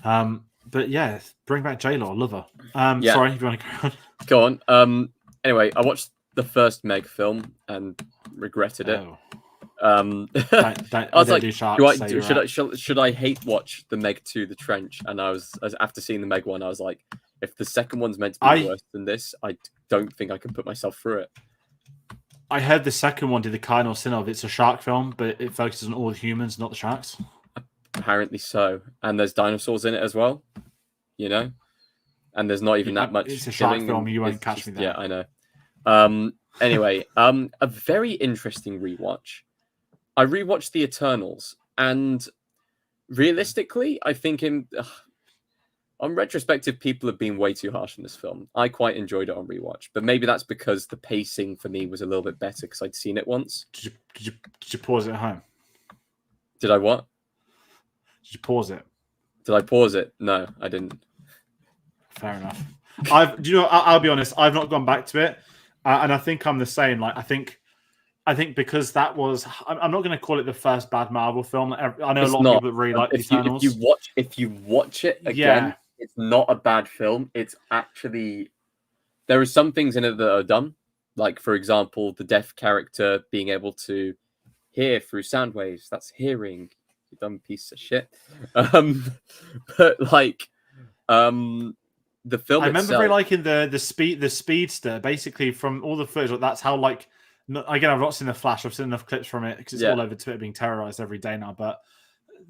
But yeah, bring back J-Lo. I love her. Sorry, if you want to go on. Anyway, I watched the first Meg film and regretted it. I was like, should I hate watch the Meg 2, The Trench? And after seeing the Meg 1, I was like, if the second one's meant to be worse than this, I don't think I can put myself through it. I heard the second one did the cardinal sin of it's a shark film, but it focuses on all the humans, not the sharks. Apparently so. And there's dinosaurs in it as well, and there's not even that much. It's a shark film, you won't catch me there. Yeah, I know. Anyway, a very interesting rewatch. I rewatched The Eternals, and realistically, I think on retrospective, people have been way too harsh on this film. I quite enjoyed it on rewatch, but maybe that's because the pacing for me was a little bit better because I'd seen it once. Did you pause it at home? Did I what? Did you pause it? Did I pause it? No, I didn't. Fair enough. I'll be honest. I've not gone back to it, and I think I'm the same. Like I think because that was, I'm not going to call it the first bad Marvel film. I know a lot of people that really like The Eternals. If you watch it again, it's not a bad film. It's actually, there are some things in it that are dumb. Like, for example, the deaf character being able to hear through sound waves. That's hearing, you dumb piece of shit. But like, the film I remember really liking the speedster, basically from all the footage. That's how like Again, I've not seen The Flash. I've seen enough clips from it because it's all over Twitter being terrorized every day now. But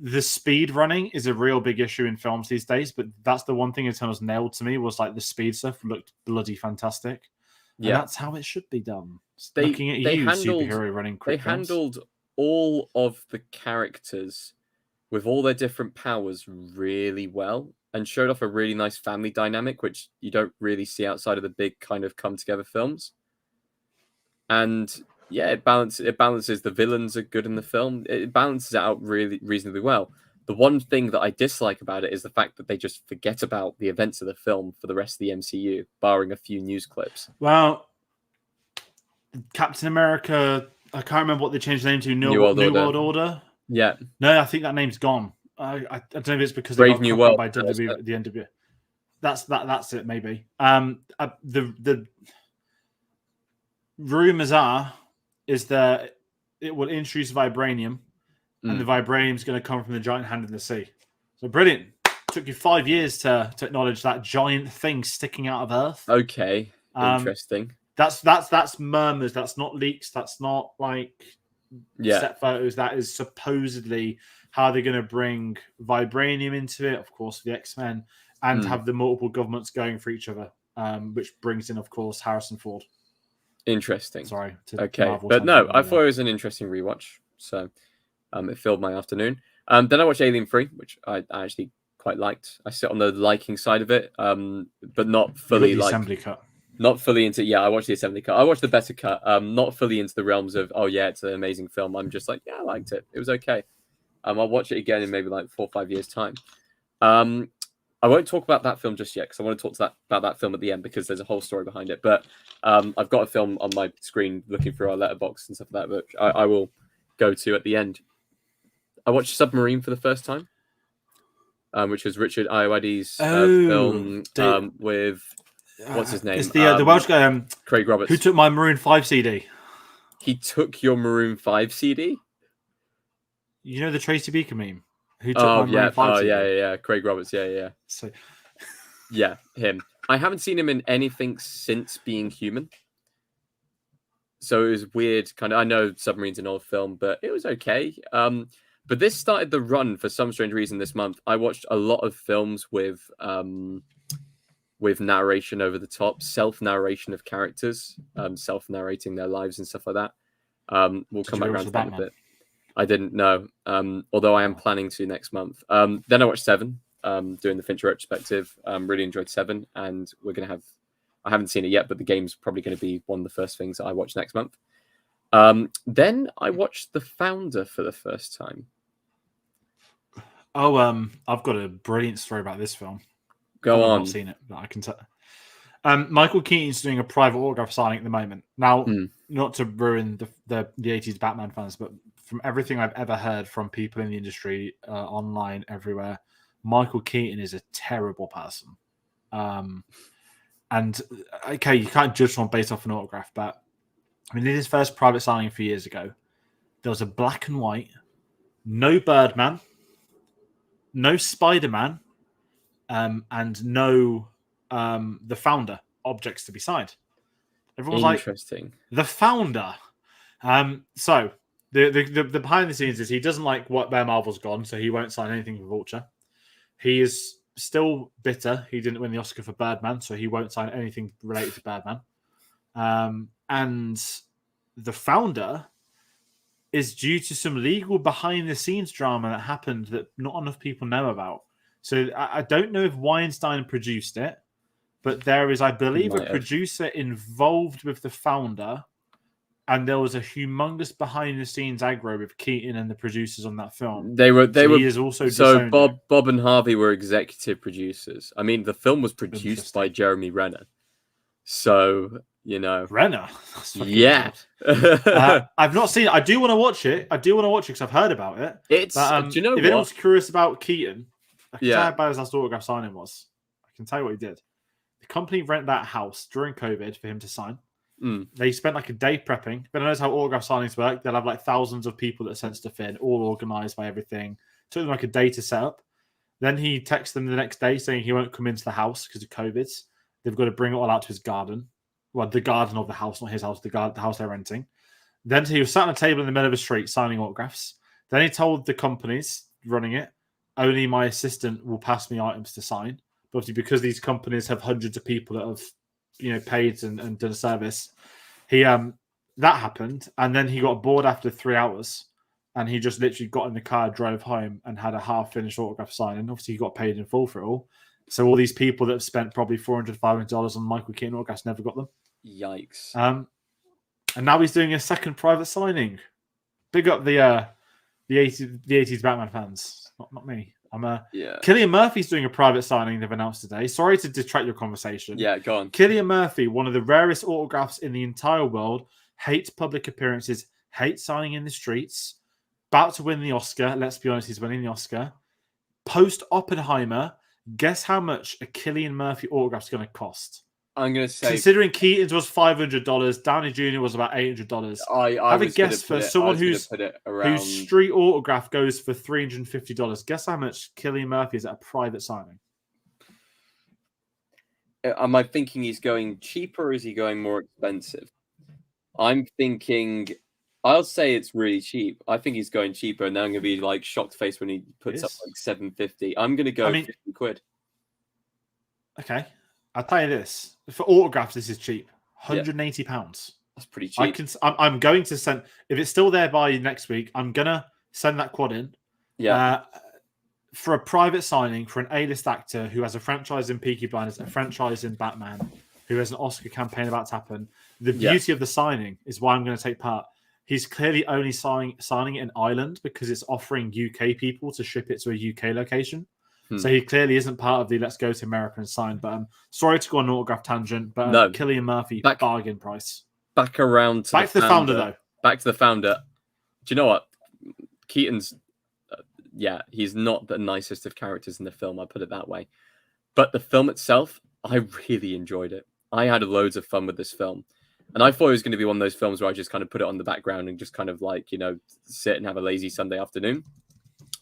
the speed running is a real big issue in films these days. But that's the one thing Eternals nailed to me was like the speed stuff looked bloody fantastic. Yeah, and that's how it should be done. Looking at you, superhero running quick. They handled all of the characters with all their different powers really well and showed off a really nice family dynamic, which you don't really see outside of the big kind of come together films. And yeah, it balances. The villains are good in the film. It balances it out really reasonably well. The one thing that I dislike about it is the fact that they just forget about the events of the film for the rest of the MCU, barring a few news clips. Well, Captain America, I can't remember what they changed the name to. New World Order. Yeah. No, I think that name's gone. I don't know if it's because Brave New World by WWE at the end of it. That's it, maybe. The rumors is that it will introduce vibranium, and the vibranium is going to come from the giant hand in the sea. So brilliant. Took you 5 years to acknowledge that giant thing sticking out of Earth. Okay, interesting. That's murmurs. That's not leaks. That's not like set photos. That is supposedly how they're going to bring vibranium into it. Of course, the X-Men, and have the multiple governments going for each other, which brings in, of course, Harrison Ford. Interesting. Sorry. Okay, but no, I thought it was an interesting rewatch. So it filled my afternoon. Then I watched Alien 3, which I actually quite liked. I sit on the liking side of it, but not fully the assembly cut. Not fully into. Yeah, I watched the assembly cut. I watched the better cut. Not fully into the realms of it's an amazing film. I'm just like, I liked it. It was okay. I'll watch it again in maybe like 4 or 5 years' time. I won't talk about that film just yet because I want to talk about that film at the end because there's a whole story behind it. But I've got a film on my screen looking through our letterbox and stuff like that, which I will go to at the end. I watched Submarine for the first time, which was Richard Ayoade's film with what's his name? It's the Welsh guy, Craig Roberts, who took my Maroon 5 CD. He took your Maroon 5 CD? You know the Tracy Beaker meme? Who took my Maroon 5 CD? Yeah. Craig Roberts, yeah. So, yeah, him. I haven't seen him in anything since Being Human. So it was weird. I know Submarine's an old film, but it was okay. But this started the run for some strange reason this month. I watched a lot of films with narration over the top, self-narration of characters, self-narrating their lives and stuff like that. We'll come back around to that in a bit. I didn't know, although I am planning to next month. Then I watched Seven, doing the Fincher retrospective. Really enjoyed Seven, and we're going to have... I haven't seen it yet, but the game's probably going to be one of the first things that I watch next month. Then I watched The Founder for the first time. I've got a brilliant story about this film. Go on. I've not seen it, but I can tell. Michael Keaton's doing a private autograph signing at the moment. Now, not to ruin the 80s Batman fans, but from everything I've ever heard from people in the industry, online, everywhere, Michael Keaton is a terrible person. And okay, you can't judge someone based off an autograph, but I mean, in his first private signing a few years ago, there was a black and white, no Birdman, no Spider-Man, and no The Founder objects to be signed. Everyone was interesting. Like, The Founder. So the behind the scenes is he doesn't like where Marvel's gone, so he won't sign anything for Vulture. He is still bitter. He didn't win the Oscar for Birdman, so he won't sign anything related to Birdman. And The Founder is due to some legal behind-the-scenes drama that happened that not enough people know about. So I don't know if Weinstein produced it, but there is, I believe, a producer involved with The Founder, and there was a humongous behind-the-scenes aggro with Keaton and the producers on that film. He is also so Bob and Harvey were executive producers. I mean, the film was produced by Jeremy Renner, so you know Renner. Yeah, I've not seen it. I do want to watch it. Because I've heard about it. It's but, do you know if anyone's curious about Keaton, I can tell you how bad his last autograph signing was. I can tell you what he did. The company rented that house during COVID for him to sign. They spent like a day prepping. But I know how autograph signings work. They'll have like thousands of people that send stuff in, all organized by everything. Took them like a day to set up. Then he texts them the next day saying he won't come into the house because of COVID. They've got to bring it all out to his garden. Well, the garden of the house, not his house, the house they're renting. Then he was sat on a table in the middle of a street signing autographs. Then he told the companies running it, only my assistant will pass me items to sign. But obviously, because these companies have hundreds of people that have, paid and done a service, that happened. And then he got bored after 3 hours, and he just literally got in the car, drove home, and had a half-finished autograph sign. And obviously, he got paid in full for it all. So all these people that have spent probably $400, $500 on Michael Keaton autographs never got them. Yikes! And now he's doing a second private signing. Big up the 80s Batman fans, not me. Cillian Murphy's doing a private signing they've announced today. Sorry to detract your conversation. Yeah, go on. Cillian Murphy, one of the rarest autographs in the entire world, hates public appearances, hates signing in the streets, about to win the Oscar. Let's be honest, he's winning the Oscar. Post Oppenheimer, guess how much a Cillian Murphy autograph is going to cost? I'm going to say, considering Keaton's was $500, Downey Jr. was about $800. I have a guess for someone whose street autograph goes for $350. Guess how much Cillian Murphy is at a private signing? Am I thinking he's going cheaper, or is he going more expensive? I'm thinking, I'll say it's really cheap. I think he's going cheaper, and then I'm going to be like shocked face when he puts up like $750. I'm going to go 50 quid. Okay. I'll tell you this: for autographs, this is cheap. £180. That's pretty cheap. I'm going to send. If it's still there by next week, I'm gonna send that quad in. Yeah. For a private signing for an A-list actor who has a franchise in Peaky Blinders, a franchise in Batman, who has an Oscar campaign about to happen. The beauty of the signing is why I'm going to take part. He's clearly only signing it in Ireland because it's offering UK people to ship it to a UK location. So he clearly isn't part of the let's go to America and sign. But sorry to go on an autograph tangent, but no. Cillian Murphy, bargain price. Back to the founder, though. Back to the founder. Do you know what? Keaton's, he's not the nicest of characters in the film, I'll put it that way. But the film itself, I really enjoyed it. I had loads of fun with this film. And I thought it was going to be one of those films where I just kind of put it on the background and just kind of like, sit and have a lazy Sunday afternoon.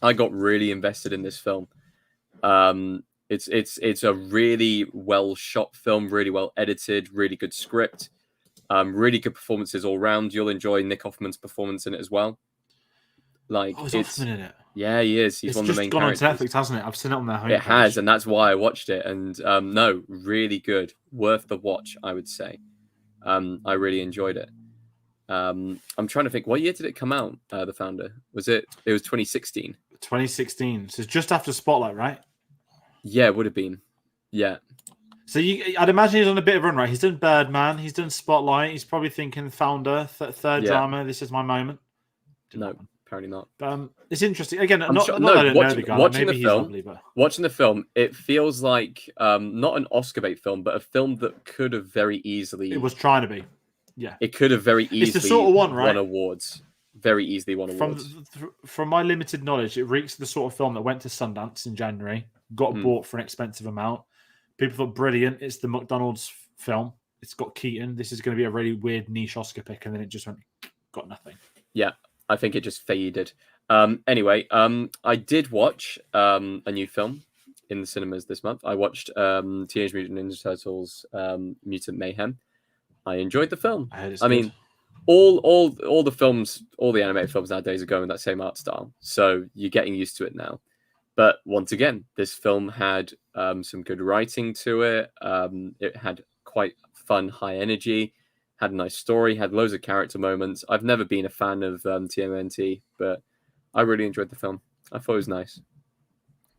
I got really invested in this film. It's a really well shot film, really well edited, really good script, really good performances all round. You'll enjoy Nick Offerman's performance in it as well. Is Offerman in it? Yeah, he is. He's one of the main characters. It's just gone on Netflix, hasn't it? I've seen it on their homepage. It has, and that's why I watched it. And no, really good, worth the watch, I would say. I really enjoyed it. I'm trying to think, what year did it come out? The Founder, it was 2016. 2016. So it's just after Spotlight, right? Yeah, it would have been. Yeah. So I'd imagine he's on a bit of a run, right? He's done Birdman, he's done Spotlight. He's probably thinking Founder, third drama. This is my moment. No, apparently not. It's interesting. Again, I don't know the guy. Watching the film, it feels like not an Oscar bait film, but a film that could have very easily. It was trying to be. Yeah. It could have very easily. It's the sort of one, right? Won awards. Very easily won awards. From my limited knowledge, it reeks the sort of film that went to Sundance in January, got bought for an expensive amount. People thought brilliant. It's the McDonald's film. It's got Keaton. This is going to be a really weird niche Oscar pick, and then it just got nothing. Yeah, I think it just faded. Anyway, I did watch a new film in the cinemas this month. I watched Teenage Mutant Ninja Turtles: Mutant Mayhem. I enjoyed the film. I mean, all the films, all the animated films nowadays are going with that same art style, so you're getting used to it now. But once again, this film had some good writing to it. It had quite fun, high energy, had a nice story, had loads of character moments. I've never been a fan of TMNT, but I really enjoyed the film. I thought it was nice.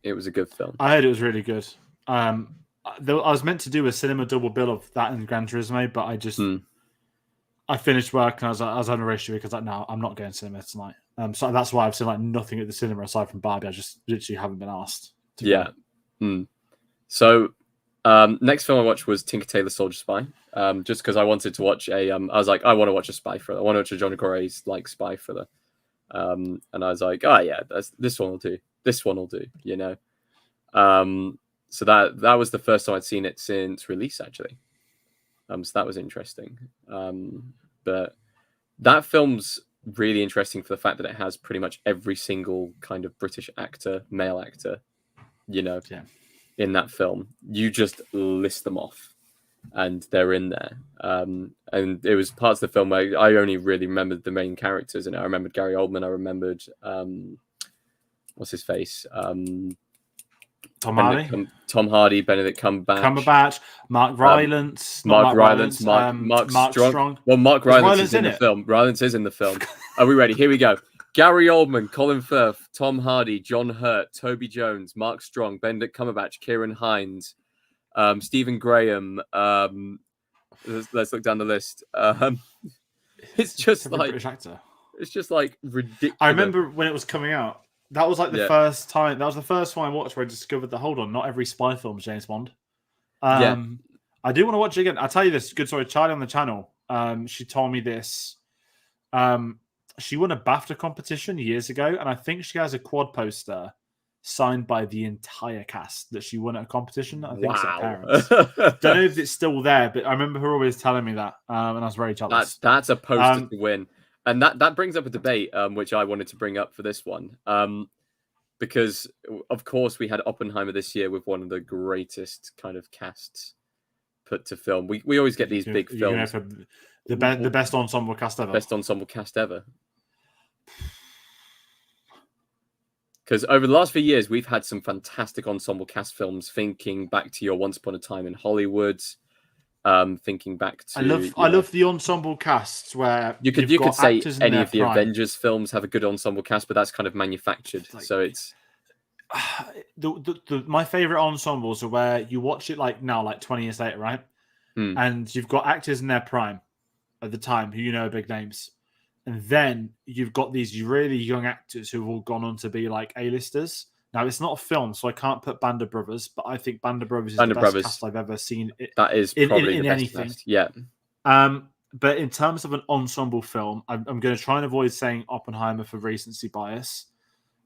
It was a good film. I heard it was really good. I was meant to do a cinema double bill of that and Gran Turismo, but I just I finished work and I was on a race because no, I'm not going to cinema tonight. So that's why I've seen nothing at the cinema aside from Barbie. I just literally haven't been asked. So next film I watched was Tinker Tailor Soldier Spy. Just because I wanted to watch I was like, I want to watch a spy thriller. I want to watch a John Corey's spy thriller. And I was like, this one will do. This one will do. So that was the first time I'd seen it since release, actually. So that was interesting. But that film's really interesting for the fact that it has pretty much every single kind of British actor, male actor, in that film. You just list them off. and they're in there. And it was parts of the film where I only really remembered the main characters, and I remembered Gary Oldman. I remembered what's his face, Tom Hardy, Tom Hardy, Benedict Cumberbatch, Mark Rylance, not Mark Mark Rylance, Rylance, Mark Strong. Well, Mark Is Rylance Rylance is in the film. Rylance is in the film. Are we ready? Here we go. Gary Oldman, Colin Firth, Tom Hardy, John Hurt, Toby Jones, Mark Strong, Benedict Cumberbatch, Kieran Hines, Stephen Graham. Let's look down the list. It's just Every like British actor. it's just like ridiculous. I remember when it was coming out. That was like the first time. That was the first one I watched where I discovered that. Hold on, not every spy film is James Bond. I do want to watch it again. I'll tell you this good story. Charlie on the channel. She told me this. She won a BAFTA competition years ago, and I think she has a quad poster signed by the entire cast that she won at a competition. I think it's her parents. Don't know if it's still there, but I remember her always telling me that, and I was very jealous. That's a poster to win. And that brings up a debate, which I wanted to bring up for this one. Because, of course, we had Oppenheimer this year with one of the greatest kind of casts put to film. We always get these big films. The best ensemble cast ever. Best ensemble cast ever. Because over the last few years, we've had some fantastic ensemble cast films. Thinking back to your Once Upon a Time in Hollywood. Thinking back to I love the ensemble casts where you could say any of the Avengers films have a good ensemble cast, but that's kind of manufactured. So it's my favorite ensembles are where you watch it like 20 years later, right? And you've got actors in their prime at the time who are big names, and then you've got these really young actors who've all gone on to be like A-listers. Now, it's not a film, so I can't put Band of Brothers, but I think Band of Brothers is the best cast I've ever seen. That is probably in the best anything. Cast. Yeah. But in terms of an ensemble film, I'm going to try and avoid saying Oppenheimer for recency bias.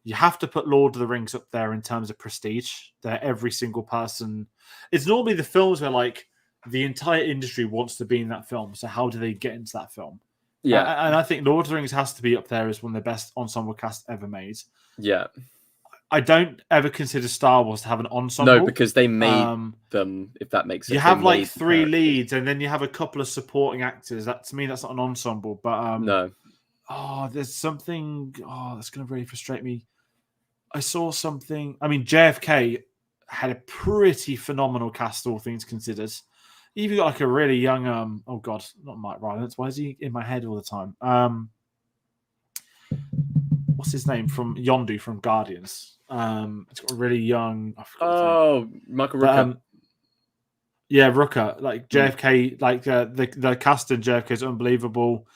You have to put Lord of the Rings up there in terms of prestige. They're every single person. It's normally the films where like the entire industry wants to be in that film. So how do they get into that film? Yeah. And I think Lord of the Rings has to be up there as one of the best ensemble casts ever made. Yeah. I don't ever consider Star Wars to have an ensemble. No, because they made them, if that makes sense. You have like 3 leads, and then you have a couple of supporting actors. That to me, that's not an ensemble. But no. Oh, there's something. Oh, that's going to really frustrate me. I saw something. I mean, JFK had a pretty phenomenal cast, all things considered. Even got like a really young. Oh God, not Mike Rylance. Why is he in my head all the time? What's his name from Yondu from Guardians? It's got a really young. Michael Rooker. Yeah, Rooker. Like JFK, like the cast in JFK is unbelievable.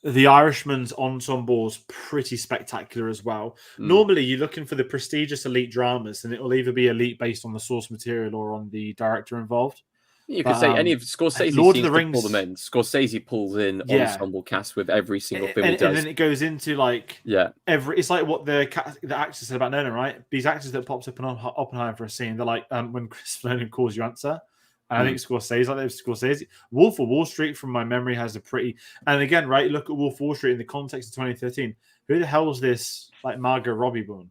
The Irishman's ensemble is pretty spectacular as well. Normally, you're looking for the prestigious elite dramas, and it will either be elite based on the source material or on the director involved. You could say any of Scorsese Lord seems of the to Rings, pull them in. Scorsese pulls in ensemble cast with every single film he does. And then it goes into like it's like what the actors said about Nolan, right? These actors that pops up in Oppenheimer for a scene, they're like when Christopher Nolan calls you answer. And I think Scorsese, like Scorsese, Wolf of Wall Street, from my memory, has a pretty. And again, right, look at Wolf of Wall Street in the context of 2013. Who the hell is this like Margot Robbie born?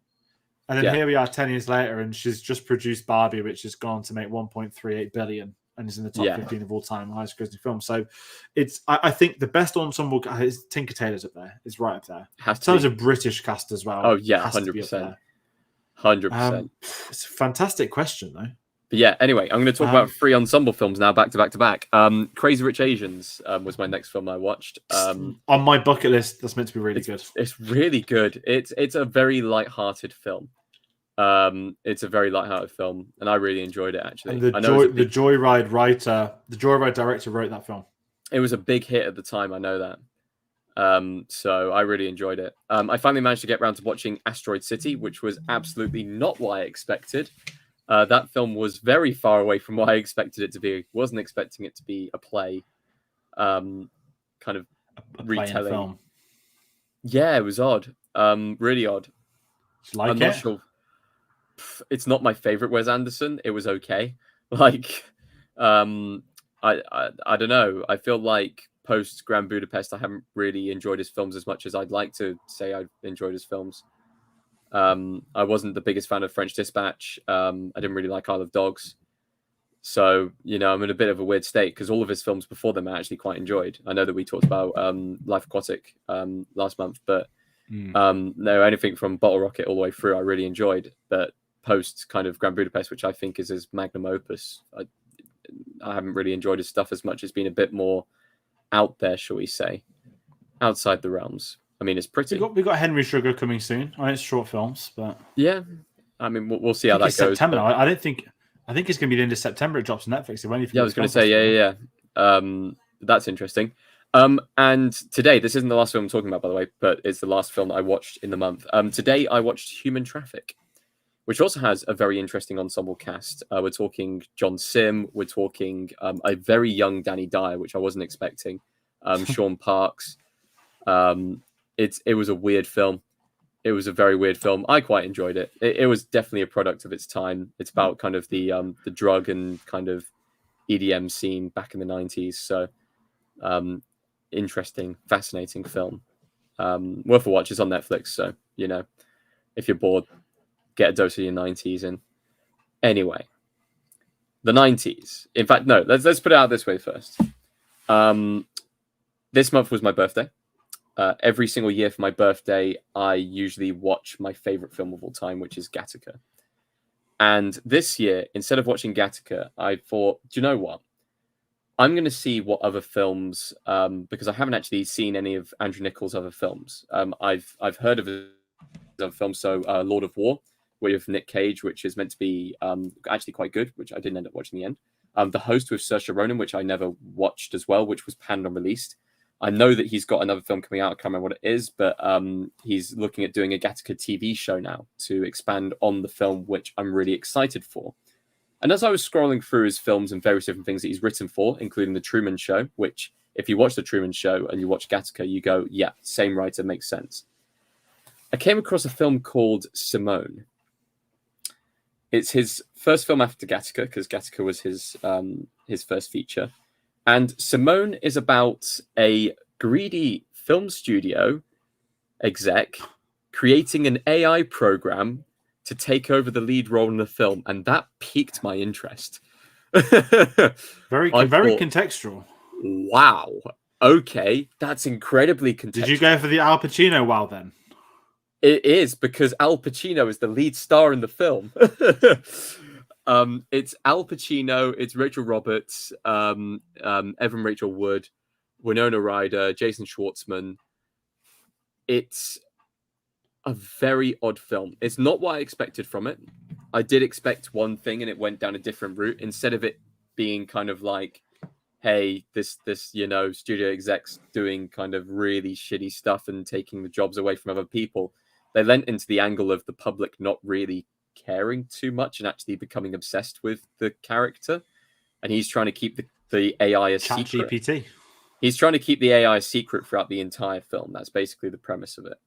And then here we are 10 years later, and she's just produced Barbie, which has gone to make 1.38 billion. And is in the top 15 of all time, highest grossing film. So it's, I think the best ensemble is Tinker Tailor's up there. It's right up there. In terms of British cast as well. Oh, yeah, 100%. 100%. It's a fantastic question, though. But yeah, anyway, I'm going to talk about 3 ensemble films now, back to back to back. Crazy Rich Asians was my next film I watched. On my bucket list, that's meant to be really good. It's really good. It's a very light-hearted film. It's a very light-hearted film, and I really enjoyed it, actually. And the Joyride director wrote that film. It was a big hit at the time, I know that. So I really enjoyed it. I finally managed to get around to watching Asteroid City, which was absolutely not what I expected. That film was very far away from what I expected it to be. Wasn't expecting it to be a play, kind of a retelling. Film. Yeah, it was odd. Really odd. I'm not sure. It's not my favorite Wes Anderson. It was okay. Like, I don't know. I feel like post Grand Budapest, I haven't really enjoyed his films as much as I'd like to say I've enjoyed his films. I wasn't the biggest fan of French Dispatch. I didn't really like Isle of Dogs. So, I'm in a bit of a weird state because all of his films before them I actually quite enjoyed. I know that we talked about Life Aquatic last month, but no, anything from Bottle Rocket all the way through I really enjoyed. But post kind of Grand Budapest, which I think is his magnum opus, I haven't really enjoyed his stuff as much. It's been a bit more out there, shall we say, outside the realms. I mean, it's pretty. We got Henry Sugar coming soon. I know it's short films, but yeah, I mean, we'll see how that goes. September. But... I think it's going to be the end of September. It drops on Netflix. I was going to say, yeah. That's interesting. And today, this isn't the last film I'm talking about, by the way, but it's the last film that I watched in the month. Today, I watched Human Traffic, which also has a very interesting ensemble cast. We're talking John Sim. We're talking a very young Danny Dyer, which I wasn't expecting. Sean Parks. It was a weird film. It was a very weird film. I quite enjoyed it. It was definitely a product of its time. It's about kind of the drug and kind of EDM scene back in the 90s. So interesting, fascinating film. Worth a watch. It's on Netflix. So, if you're bored, get a dose of your 90s in. Anyway, the 90s. In fact, no, let's put it out this way first. This month was my birthday. Every single year for my birthday, I usually watch my favorite film of all time, which is Gattaca. And this year, instead of watching Gattaca, I thought, do you know what? I'm going to see what other films, because I haven't actually seen any of Andrew Niccol's other films. I've heard of his other films, so Lord of War with Nick Cage, which is meant to be actually quite good, which I didn't end up watching in the end. The Host with Saoirse Ronan, which I never watched as well, which was panned and released. I know that he's got another film coming out. I can't remember what it is, but he's looking at doing a Gattaca TV show now to expand on the film, which I'm really excited for. And as I was scrolling through his films and various different things that he's written for, including The Truman Show, which if you watch The Truman Show and you watch Gattaca, you go, yeah, same writer, makes sense. I came across a film called Simone. It's his first film after Gattaca, because Gattaca was his first feature. And Simone is about a greedy film studio exec creating an AI program to take over the lead role in the film. And that piqued my interest. Very contextual. Wow. Okay. That's incredibly contextual. Did you go for the Al Pacino wow then? It is, because Al Pacino is the lead star in the film. It's Al Pacino, it's Rachel Roberts, Evan Rachel Wood, Winona Ryder, Jason Schwartzman. It's a very odd film. It's not what I expected from it. I did expect one thing and it went down a different route. Instead of it being kind of like, hey, this studio execs doing kind of really shitty stuff and taking the jobs away from other people, they lent into the angle of the public not really caring too much and actually becoming obsessed with the character, and he's trying to keep the AI a secret. GPT. He's trying to keep the AI a secret throughout the entire film. That's basically the premise of it.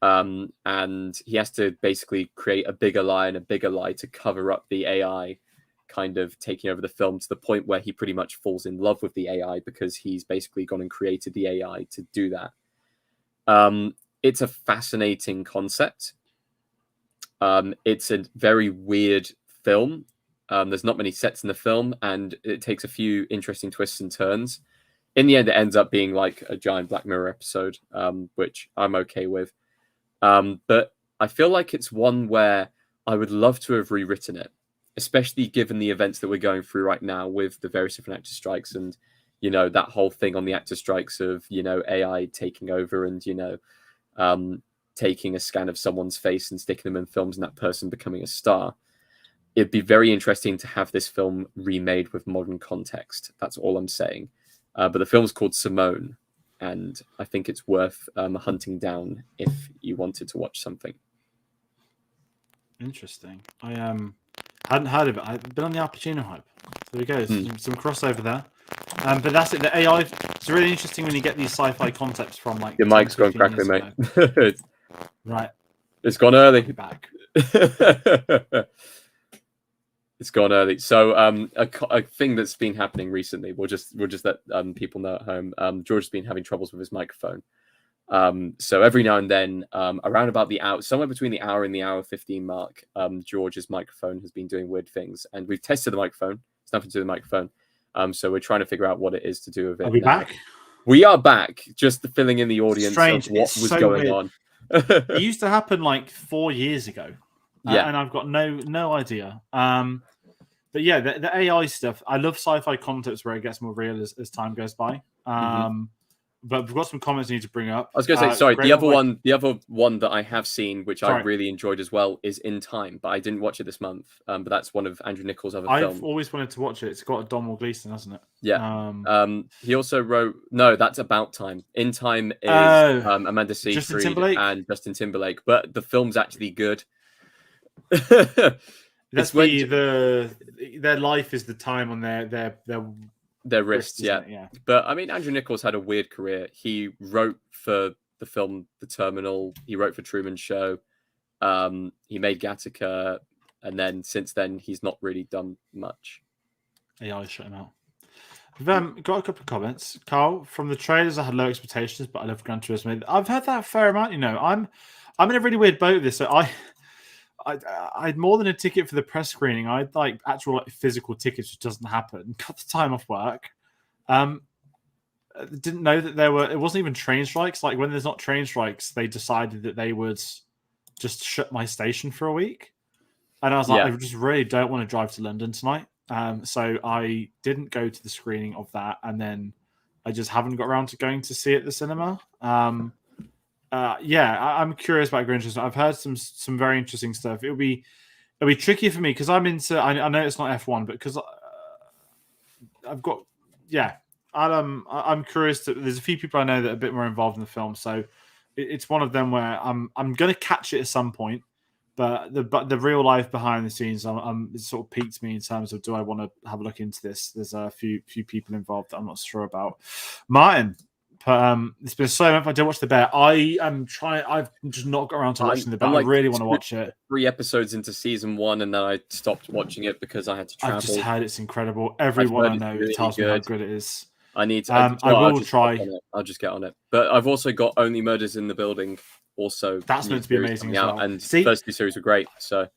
And he has to basically create a bigger lie and a bigger lie to cover up the AI kind of taking over the film, to the point where he pretty much falls in love with the AI because he's basically gone and created the AI to do that. It's a fascinating concept. It's a very weird film. There's not many sets in the film, and it takes a few interesting twists and turns. In the end, it ends up being like a giant Black Mirror episode, which I'm okay with. But I feel like it's one where I would love to have rewritten it, especially given the events that we're going through right now with the various different actor strikes and, that whole thing on the actor strikes of, AI taking over and, taking a scan of someone's face and sticking them in films and that person becoming a star. It'd be very interesting to have this film remade with modern context. That's all I'm saying. But the film's called Simone, and I think it's worth hunting down if you wanted to watch something. Interesting. I hadn't heard of it. I've been on the Al Pacino hype. There we go. Some crossover there. But that's it. The AI. It's really interesting when you get these sci-fi concepts from like. Your mic's gone crackly, mate. Right. It's gone early. Back. It's gone early. So a thing that's been happening recently, we'll just let people know at home. George has been having troubles with his microphone. So every now and then, around about the hour, somewhere between the hour and the hour 15 mark, George's microphone has been doing weird things. And we've tested the microphone. It's nothing to do with the microphone. So we're trying to figure out what it is to do with it. Are we now. back? We are back, just filling in the audience Strange. of what It's was so going weird. on. It used to happen like 4 years ago. Yeah. And I've got no idea. But yeah, the AI stuff, I love sci-fi concepts where it gets more real as time goes by. But we've got some comments I need to bring up. I was going to say, sorry, the other one that I have seen, which I really enjoyed as well, is In Time, but I didn't watch it this month. But that's one of Andrew Nichols' other films. I've always wanted to watch it. It's got a Domhnall Gleeson, hasn't it? Yeah. He also wrote... No, that's About Time. In Time is Amanda Seyfried and Justin Timberlake, but the film's actually good. That's their life is the time on their wrists, yeah. But I mean, Andrew Nichols had a weird career. He wrote for the film The Terminal. He wrote for Truman Show. He made Gattaca, and then since then he's not really done much. Yeah, I shut him out. We've got a couple of comments. Carl, from the trailers, I had low expectations, but I love Gran Turismo. I've heard that a fair amount. You know, I'm in a really weird boat with this. So I'd more than a ticket for the press screening. I'd like actual physical tickets, which doesn't happen. Got the time off work. Didn't know that it wasn't even train strikes. Like when there's not train strikes, they decided that they would just shut my station for a week. And I was like, I just really don't want to drive to London tonight. So I didn't go to the screening of that. And then I just haven't got around to going to see it at the cinema. I'm curious about Gran Turismo. I've heard some very interesting stuff. It'll be tricky for me because I'm into. I know it's not F1, but because I've got I'm curious. There's a few people I know that are a bit more involved in the film, so it's one of them where I'm going to catch it at some point. But the real life behind the scenes, it sort of piqued me in terms of do I want to have a look into this? There's a few people involved that I'm not sure about. Martin. But it's been so long. I did watch The Bear. I've just not got around to watching The Bear. I really want to watch it. 3 episodes into season 1, and then I stopped watching it because I had to travel. I've just heard it's incredible. Everyone I know really tells me how good it is. I need to. I will try. I'll just get on it. But I've also got Only Murders in the Building. Also, that's meant to be amazing as well. And the first 2 series were great. So.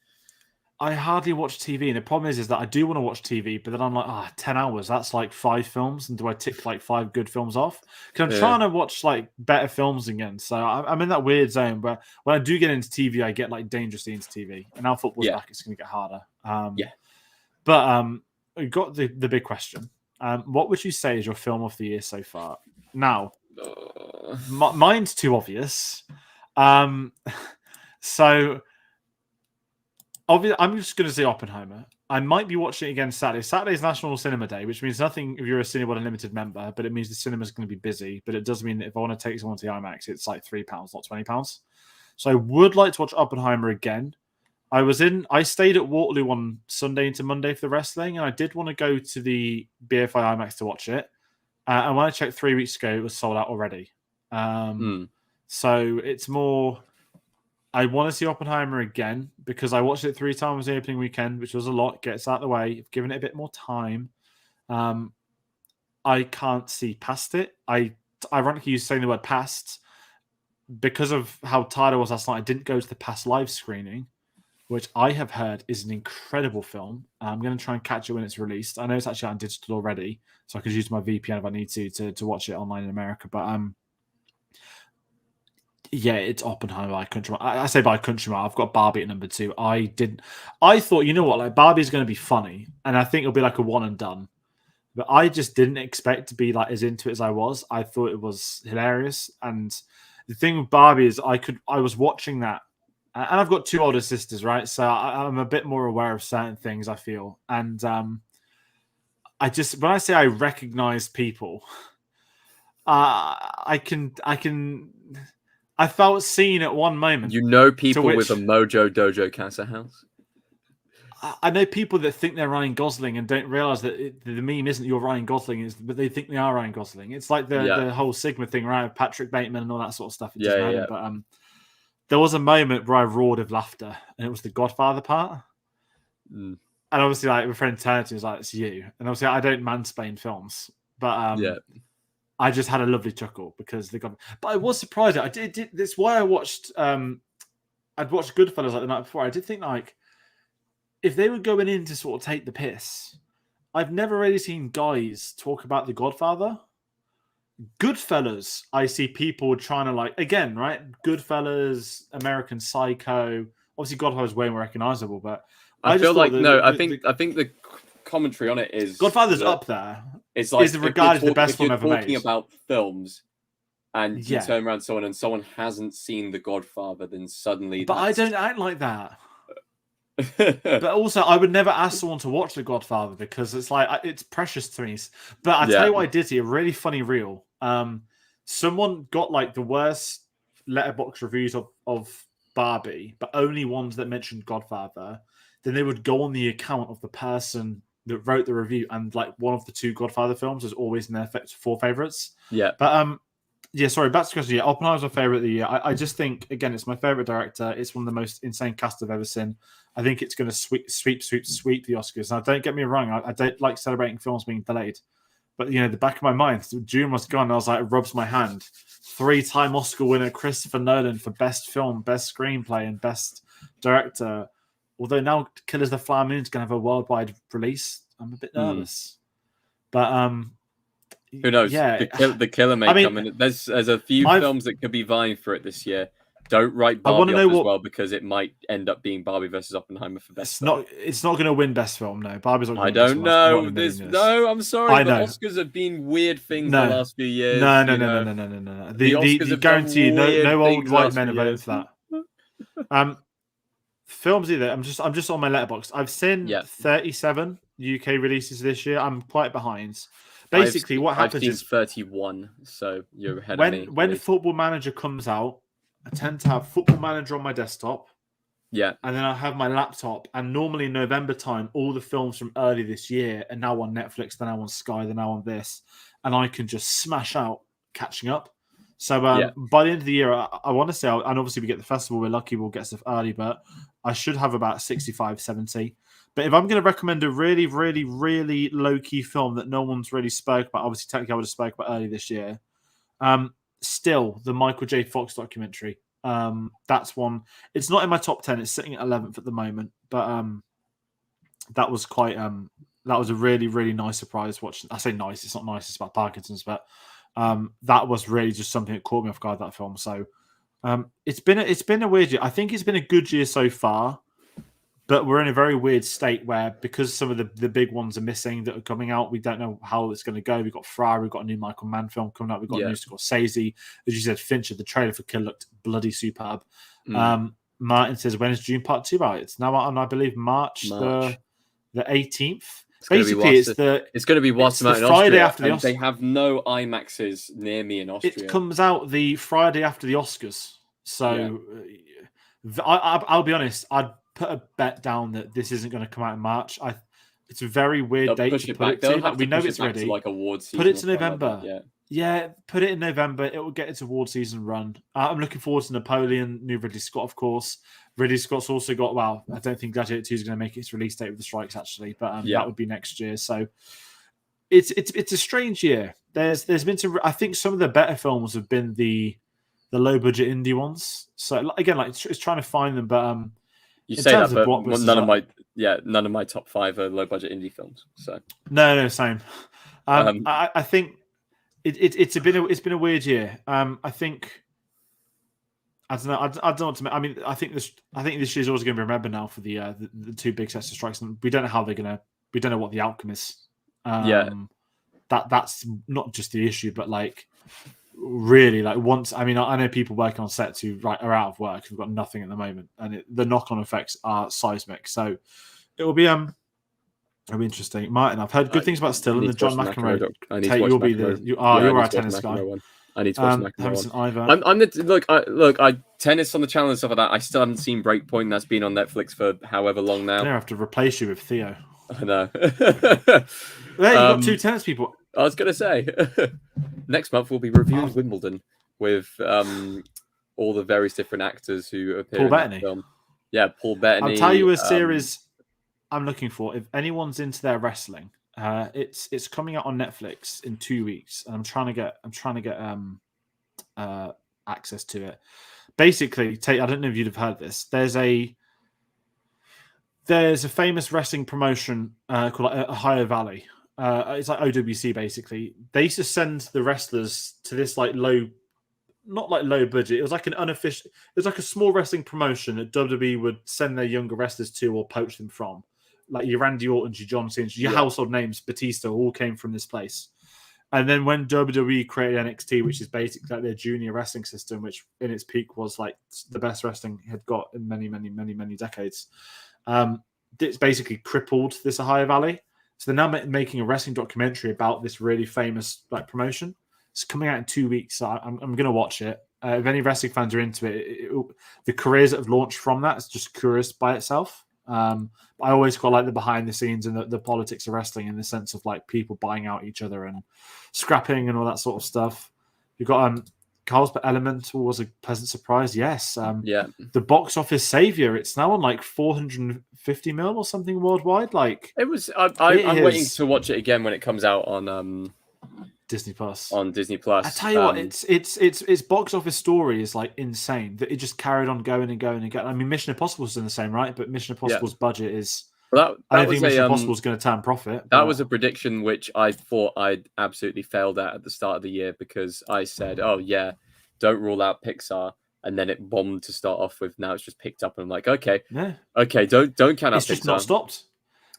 I hardly watch TV, and the problem is that I do want to watch TV, but then I'm like, 10 hours, that's like 5 films, and do I tick like 5 good films off? Because I'm trying to watch like better films again, so I'm in that weird zone where when I do get into TV, I get like dangerously into TV, and now football's back, it's going to get harder. But we got the big question. What would you say is your film of the year so far? Now, mine's too obvious. So... Obviously, I'm just going to say Oppenheimer. I might be watching it again Saturday. Saturday's National Cinema Day, which means nothing if you're a Cineworld Unlimited member, but it means the cinema's going to be busy. But it does mean that if I want to take someone to the IMAX, it's like £3, not £20. So I would like to watch Oppenheimer again. I stayed at Waterloo on Sunday into Monday for the wrestling, and I did want to go to the BFI IMAX to watch it. And when I checked 3 weeks ago, it was sold out already. So it's more... I want to see Oppenheimer again because I watched it 3 times the opening weekend, which was a lot. Gets out of the way. I've given it a bit more time. I can't see past it. Ironically, you saying the word past because of how tired I was last night. I didn't go to the past live screening, which I have heard is an incredible film. I'm going to try and catch it when it's released. I know it's actually on digital already, so I could use my VPN if I need to watch it online in America. But yeah, it's Oppenheimer by country mile. I say by country mile. I've got Barbie at number 2. I thought, you know what, like Barbie's going to be funny, and I think it'll be like a one and done. But I just didn't expect to be like as into it as I was. I thought it was hilarious, and the thing with Barbie is I was watching that, and I've got 2 older sisters, right? So I'm a bit more aware of certain things. I feel, and I just when I say I recognize people, I felt seen at one moment. You know people with a Mojo Dojo Casa house? I know people that think they're Ryan Gosling and don't realize that the meme isn't you're Ryan Gosling, but they think they are Ryan Gosling. It's like the whole Sigma thing, right? Patrick Bateman and all that sort of stuff. It doesn't matter. But there was a moment where I roared with laughter, and it was the Godfather part. And obviously, like my friend Tayte was like, "It's you." And obviously, I don't mansplain films, but I just had a lovely chuckle because they got. But I was surprised. I did. That's why I watched. I'd watched Goodfellas like the night before. I did think like, if they were going in to sort of take the piss, I've never really seen guys talk about The Godfather. Goodfellas, I see people trying to like again, right? Goodfellas, American Psycho. Obviously, Godfather is way more recognizable, but I just feel thought like no. I the think the commentary on it is Godfather's that up there. it's like Is regarded the best if you're film ever talking made. about films and you Yeah, turn around to someone and someone hasn't seen The Godfather, then suddenly but I that's. don't act like that. But also, I would never ask someone to watch The Godfather because it's like it's precious to me. But I tell Yeah. you what, I did see a really funny reel. Someone got like the worst letterbox reviews of Barbie, but only ones that mentioned Godfather. Then they would go on the account of the person that wrote the review, and like one of the two Godfather films is always in their four favorites. Yeah. But yeah, sorry, back to the question. Yeah, Oppenheimer's my favorite of the year. I just think, again, it's my favorite director. It's one of the most insane cast I've ever seen. I think it's going to sweep the Oscars. Now, don't get me wrong. I don't like celebrating films being delayed. But, the back of my mind, June was gone. I was like, it rubs my hand. 3-time Oscar winner Christopher Nolan for best film, best screenplay, and best director. Although now Killers of the Flower Moon is going to have a worldwide release, I'm a bit nervous. But, who knows? yeah. The killer may come in. There's a few films that could be vying for it this year. Don't write Barbie off as well because it might end up being Barbie versus Oppenheimer for best film. It's not going to win best film. No, Barbie's not. I don't know. I'm sorry, but Oscars have been weird things the last few years. No. The Oscars guarantee no old white men are voting for that. Films either. I'm just on my Letterboxd. I've seen 37 UK releases this year. I'm quite behind. Basically, what happens is 31, so you're ahead of me. When Football Manager comes out, I tend to have Football Manager on my desktop. Yeah. And then I have my laptop. And normally in November time, all the films from early this year are now on Netflix, they're now on Sky, they're now on this. And I can just smash out catching up. So by the end of the year, I want to say, and obviously we get the festival, we're lucky we'll get stuff early, but I should have about 65, 70. But if I'm going to recommend a really, really, really low-key film that no one's really spoke about, obviously technically I would have spoke about early this year, still the Michael J. Fox documentary. That's one. It's not in my top 10. It's sitting at 11th at the moment. But that was quite. That was a really, really nice surprise watching. I say nice. It's not nice. It's about Parkinson's, but that was really just something that caught me off guard. That film. So it's been a weird year. I think it's been a good year so far. But we're in a very weird state where, because some of the big ones are missing that are coming out, we don't know how it's going to go. We've got Ferrari, we've got a new Michael Mann film coming out, we've got a new Scorsese. As you said, Fincher, the trailer for Kill looked bloody superb. Martin says, when is June Part 2 out? It's now out on, I believe, March. The 18th. Basically, it's going to be whilst I'm out in Friday Austria, after the Oscars. They have no IMAXs near me in Austria. It comes out the Friday after the Oscars. So I'll be honest, I'd put a bet down that this isn't going to come out in March. It's a very weird date to put it to. Like, we know it's ready. Like award season. Put it to November. Like yeah, put it in November. It will get its award season run. I'm looking forward to Napoleon, new Ridley Scott, of course. Ridley Scott's also got, well, I don't think Gladiator 2 is going to make its release date with the strikes, actually, but that would be next year. So it's a strange year. There's been some, I think some of the better films have been the low budget indie ones. So again, like it's trying to find them, but you say that, but none of my top 5 are low budget indie films. So no, same. I think it's been a weird year. I think I don't know. I don't know what to. I mean, I think this year's always going to be remembered now for the two big sets of strikes, and we don't know how they're gonna. We don't know what the outcome is. That's not just the issue, but like really, like once. I mean, I know people working on sets who are out of work. We've got nothing at the moment, and the knock-on effects are seismic. So it'll be interesting. Martin, I've heard good things about Still and the John McEnroe. Tate, you'll be you're our tennis guy. I need to watch McEnroe. Haven't seen either. I'm the tennis on the channel and stuff like that. I still haven't seen Breakpoint. That's been on Netflix for however long now. I have to replace you with Theo. I know. Hey, you've got two tennis people. I was gonna say next month we'll be reviewing Wimbledon with all the various different actors who appear in the film. Yeah, Paul Bettany. I'll tell you a series I'm looking for. If anyone's into their wrestling, it's coming out on Netflix in 2 weeks, and I'm trying to get access to it. Basically, Tate, I don't know if you'd have heard this. There's There's a famous wrestling promotion called Ohio Valley. It's like OWC basically. They used to send the wrestlers to this like not like low budget. It was like an unofficial. It was like a small wrestling promotion that WWE would send their younger wrestlers to or poach them from. Like your Randy Ortons, your John Cena's, your household names, Batista, all came from this place. And then when WWE created NXT, which is basically like their junior wrestling system, which in its peak was like the best wrestling had got in many, many, many, many decades, it's basically crippled this Ohio Valley. So they're now making a wrestling documentary about this really famous like promotion. It's coming out in 2 weeks, so I'm going to watch it. If any wrestling fans are into it, the careers that have launched from that is just curious by itself. I always quite like the behind the scenes and the politics of wrestling in the sense of like people buying out each other and scrapping and all that sort of stuff. You've got Carl's Elemental was a pleasant surprise. Yes. The box office savior. It's now on like 450 mil or something worldwide. Like it was. I'm waiting to watch it again when it comes out on Disney Plus. On Disney Plus. I tell you what, its box office story is like insane. That it just carried on going and going and going. I mean, Mission Impossible's done the same, right? But Mission Impossible's budget is. I don't think Mission Impossible is going to turn profit. That was a prediction which I thought I'd absolutely failed at the start of the year because I said, "Oh yeah, don't rule out Pixar," and then it bombed to start off with. Now it's just picked up, and I'm like, "Okay, don't count out Pixar." It's just not stopped.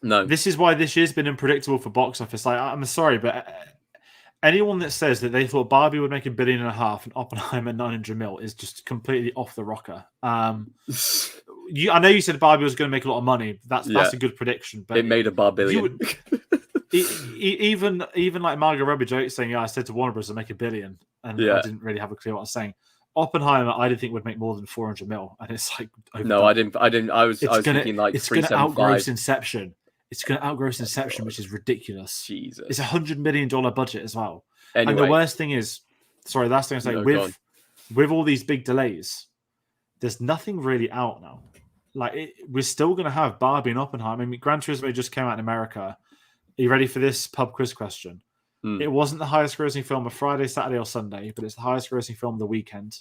No, this is why this year's been unpredictable for box office. Like, I'm sorry, but anyone that says that they thought Barbie would make $1.5 billion and Oppenheimer 900 mil is just completely off the rocker. I know you said Barbie was going to make a lot of money. That's a good prediction, but it made a billion. Even like Margot Robbie jokes saying, "Yeah, I said to Warner Bros. to make $1 billion," and I didn't really have a clue what I was saying. Oppenheimer, I didn't think would make more than 400 mil, and it's like no, I didn't. I was thinking like it's going to outgross Inception. It's going to outgross Inception, which is ridiculous. Jesus, it's $100 million budget as well. Anyway, and the worst thing is, sorry, last thing I say with all these big delays, there's nothing really out now. Like we're still going to have Barbie and Oppenheimer. I mean, Gran Turismo just came out in America. Are you ready for this pub quiz question? It wasn't the highest grossing film of Friday, Saturday, or Sunday, but it's the highest grossing film of the weekend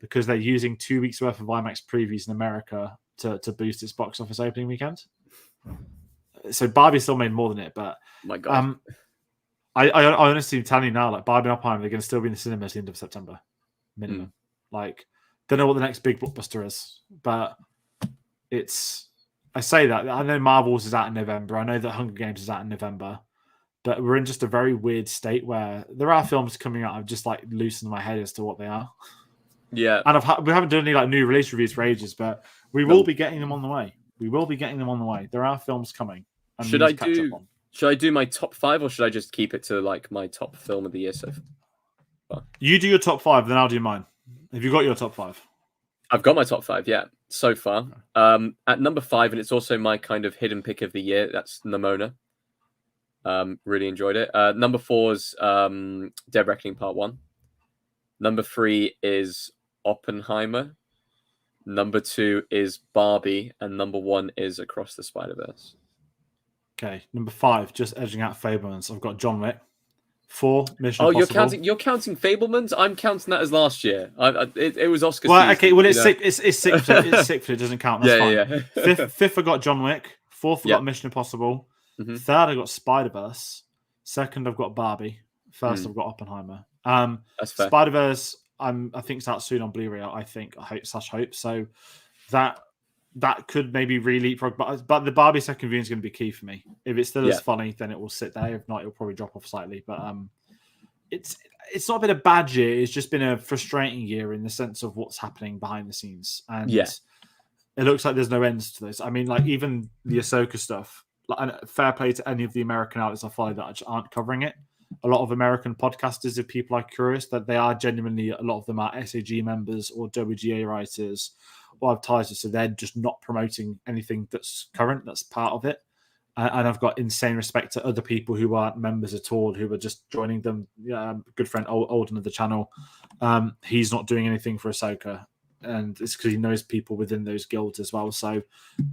because they're using 2 weeks worth of IMAX previews in America to boost its box office opening weekend. So Barbie still made more than it, but my God, I honestly am telling you now, like Barbie and Oppenheimer, they're going to still be in the cinemas at the end of September, minimum. Like, don't know what the next big blockbuster is, but I say that I know Marvel's is out in November. I know that Hunger Games is out in November, but we're in just a very weird state where there are films coming out. I've just like loosened my head as to what they are. Yeah, and we haven't done any like new release reviews for ages, but we will be getting them on the way. There are films coming. Should I do my top 5 or should I just keep it to like my top film of the year so far? You do your top 5, then I'll do mine. Have you got your top 5? I've got my top 5, yeah, so far. At number 5, and it's also my kind of hidden pick of the year, that's Nimona. Really enjoyed it. Number 4 is Dead Reckoning Part 1. Number 3 is Oppenheimer. Number 2 is Barbie. And number 1 is Across the Spider-Verse. Okay, number 5, just edging out Fablemans. I've got John Wick. 4, Mission Impossible. You're counting Fablemans? I'm counting that as last year. It was Oscar season. Okay, well, it's sixth. It's sixth. It doesn't count. That's fine. Yeah. Fifth, I got John Wick. 4th, I got Mission Impossible. 3rd, I got Spider-Verse. 2nd, I've got Barbie. 1st, I've got Oppenheimer. That's fair. Spider-Verse, I think it's out soon on Blu-ray. I hope. So that could maybe re-leapfrog, but the Barbie second viewing is going to be key for me. If it's still as funny, then it will sit there. If not, it'll probably drop off slightly. But it's not been a bad year. It's just been a frustrating year in the sense of what's happening behind the scenes. And it looks like there's no ends to this. I mean, like even the Ahsoka stuff. Like, fair play to any of the American outlets I follow that aren't covering it. A lot of American podcasters, if people are curious, that they are genuinely, a lot of them are SAG members or WGA writers or have ties to, so they're just not promoting anything that's current, that's part of it. And I've got insane respect to other people who aren't members at all, who are just joining them. Good friend Alden of the channel, he's not doing anything for Ahsoka, and it's because he knows people within those guilds as well. So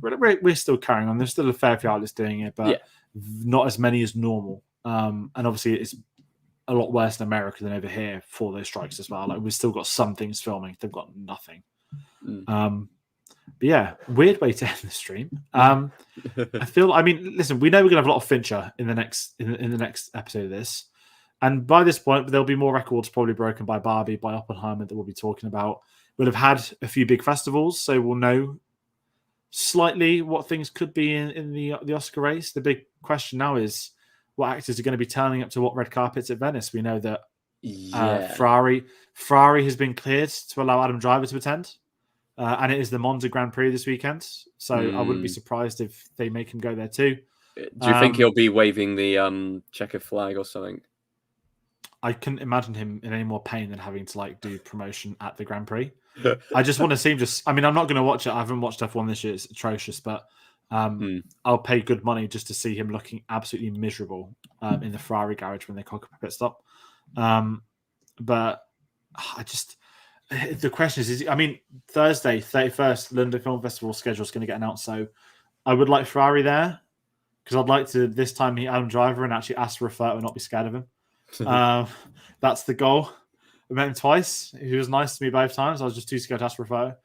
we're still carrying on. There's still a fair few outlets doing it, but not as many as normal. And obviously it's a lot worse in America than over here for those strikes as well. Like we've still got some things filming, they've got nothing. But But yeah, weird way to end the stream. I mean, listen, we know we're gonna have a lot of Fincher in the next episode of this, and by this point, there'll be more records probably broken by Barbie, by Oppenheimer that we'll be talking about. We'll have had a few big festivals, so we'll know slightly what things could be in the Oscar race. The big question now is what actors are going to be turning up to what red carpets at Venice. We know that Ferrari has been cleared to allow Adam Driver to attend. And it is the Monza Grand Prix this weekend, so I wouldn't be surprised if they make him go there too. Do you think he'll be waving the checker flag or something? I couldn't imagine him in any more pain than having to do promotion at the Grand Prix. I just want to see him I'm not going to watch it. I haven't watched F1 this year. It's atrocious, but I'll pay good money just to see him looking absolutely miserable in the Ferrari garage when they cock up a pit stop. But the question is Thursday, 31st, London Film Festival schedule is going to get announced. So I would like Ferrari there because I'd like to this time meet Adam Driver and actually ask for a photo and not be scared of him. That's the goal. I met him twice. He was nice to me both times. I was just too scared to ask for a photo.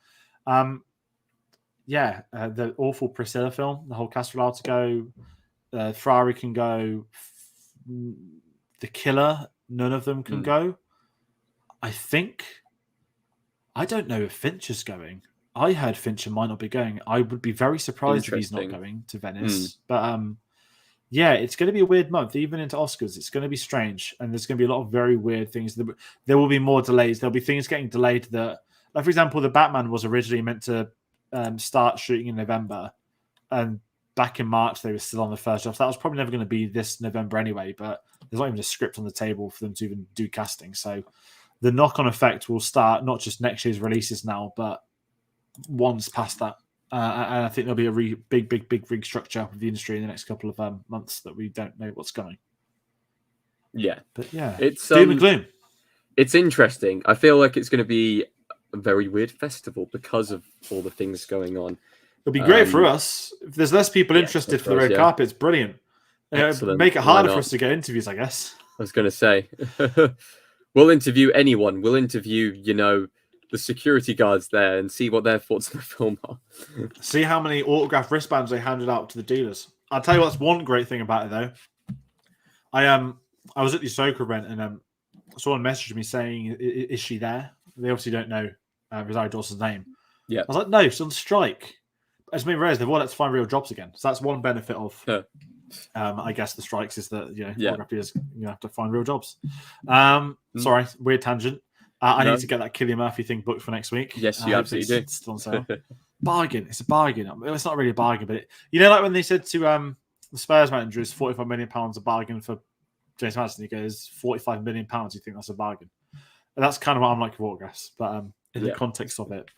The awful Priscilla film, the whole cast are allowed to go. Ferrari can go. The Killer, none of them can go. I don't know if Fincher's going. I heard Fincher might not be going. I would be very surprised if he's not going to Venice. But it's going to be a weird month. Even into Oscars, it's going to be strange. And there's going to be a lot of very weird things. There will be more delays. There'll be things getting delayed that, like, for example, the Batman was originally meant to start shooting in November. And back in March, they were still on the first draft. That was probably never going to be this November anyway. But there's not even a script on the table for them to even do casting. So the knock-on effect will start not just next year's releases now, but ones past that. And I think there'll be a big restructure of the industry in the next couple of months that we don't know what's coming. Yeah. But yeah, it's doom and gloom. It's interesting. I feel like it's going to be a very weird festival because of all the things going on. It'll be great for us. If there's less people interested for the red carpet, it's brilliant. Make it harder for us to get interviews, I guess. I was going to say. We'll interview anyone. We'll interview, the security guards there and see what their thoughts on the film are. See how many autographed wristbands they handed out to the dealers. I'll tell you what's one great thing about it, though. I was at the Ahsoka event and someone messaged me saying, is she there? They obviously don't know Rosario Dawson's name. Yeah. I was like, no, she's on strike. As many realized they've all had to find real jobs again. So that's one benefit of, I guess, the strikes is that, autograph dealers, have to find real jobs. Sorry, weird tangent. I need to get that Cillian Murphy thing booked for next week. Yes, you absolutely do. It's still on sale. Bargain. It's a bargain. It's not really a bargain, but like when they said to the Spurs manager, is £45 million a bargain for James Maddison? He goes, £45 million. You think that's a bargain? And that's kind of what I'm like with autographs. But in the context of it,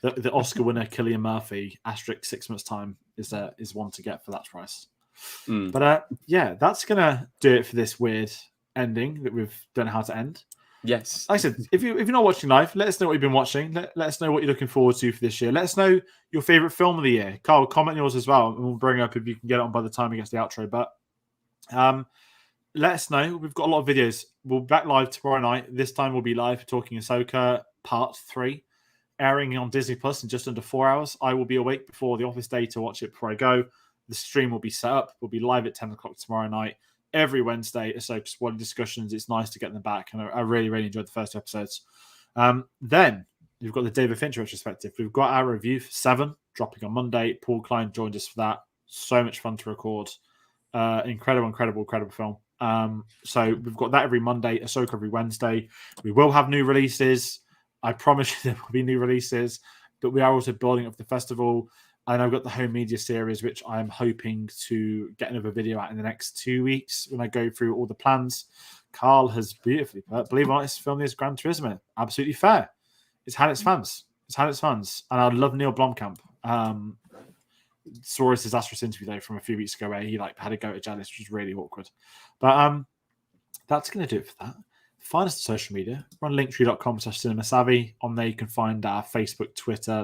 the Oscar winner Cillian Murphy, * 6 months time, is one to get for that price. But that's gonna do it for this weird ending that we've done how to end. Yes. Like I said, if you're not watching live, let us know what you've been watching. Let us know what you're looking forward to for this year. Let us know your favourite film of the year. Carl, comment yours as well, and we'll bring it up if you can get it on by the time we get to the outro. But let us know. We've got a lot of videos. We'll be back live tomorrow night. This time we'll be live talking Ahsoka Part 3, airing on Disney Plus in just under 4 hours. I will be awake before the office day to watch it before I go. The stream will be set up. We'll be live at 10 o'clock tomorrow night. Every Wednesday, Ahsoka spoiler discussions. It's nice to get them back, and I really, really enjoyed the first episodes. Then we've got the David Fincher retrospective. We've got our review for 7 dropping on Monday. Paul Klein joined us for that. So much fun to record. Incredible film. So we've got that every Monday, Ahsoka every Wednesday. We will have new releases. I promise you there will be new releases, but we are also building up the festival. And I've got the home media series, which I'm hoping to get another video out in the next 2 weeks when I go through all the plans. Carl has beautifully put, believe it or not, it's filmed this Gran Turismo. Absolutely fair. It's had its fans. And I love Neil Blomkamp. Saw his disastrous interview though from a few weeks ago where he had to go to jail, which was really awkward. But that's going to do it for that. Find us on social media. We're on linktree.com/cinemasavvy. On there you can find our Facebook, Twitter,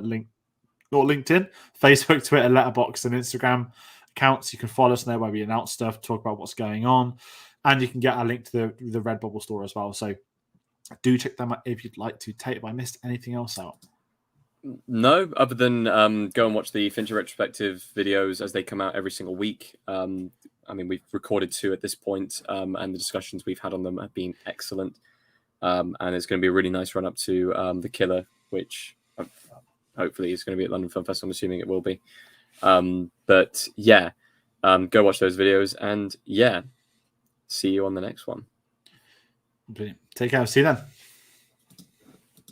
LinkedIn, Facebook, Twitter, Letterboxd, and Instagram accounts. You can follow us there where we announce stuff, talk about what's going on, and you can get our link to the Redbubble store as well. So do check them out if you'd like to. Tayte, if I missed anything else out. No, other than go and watch the Fincher retrospective videos as they come out every single week. I mean, we've recorded 2 at this point, and the discussions we've had on them have been excellent. And it's going to be a really nice run up to The Killer, which hopefully is going to be at London Film Festival. I'm assuming it will be. But yeah, go watch those videos, and yeah, see you on the next one. Take care. See you then.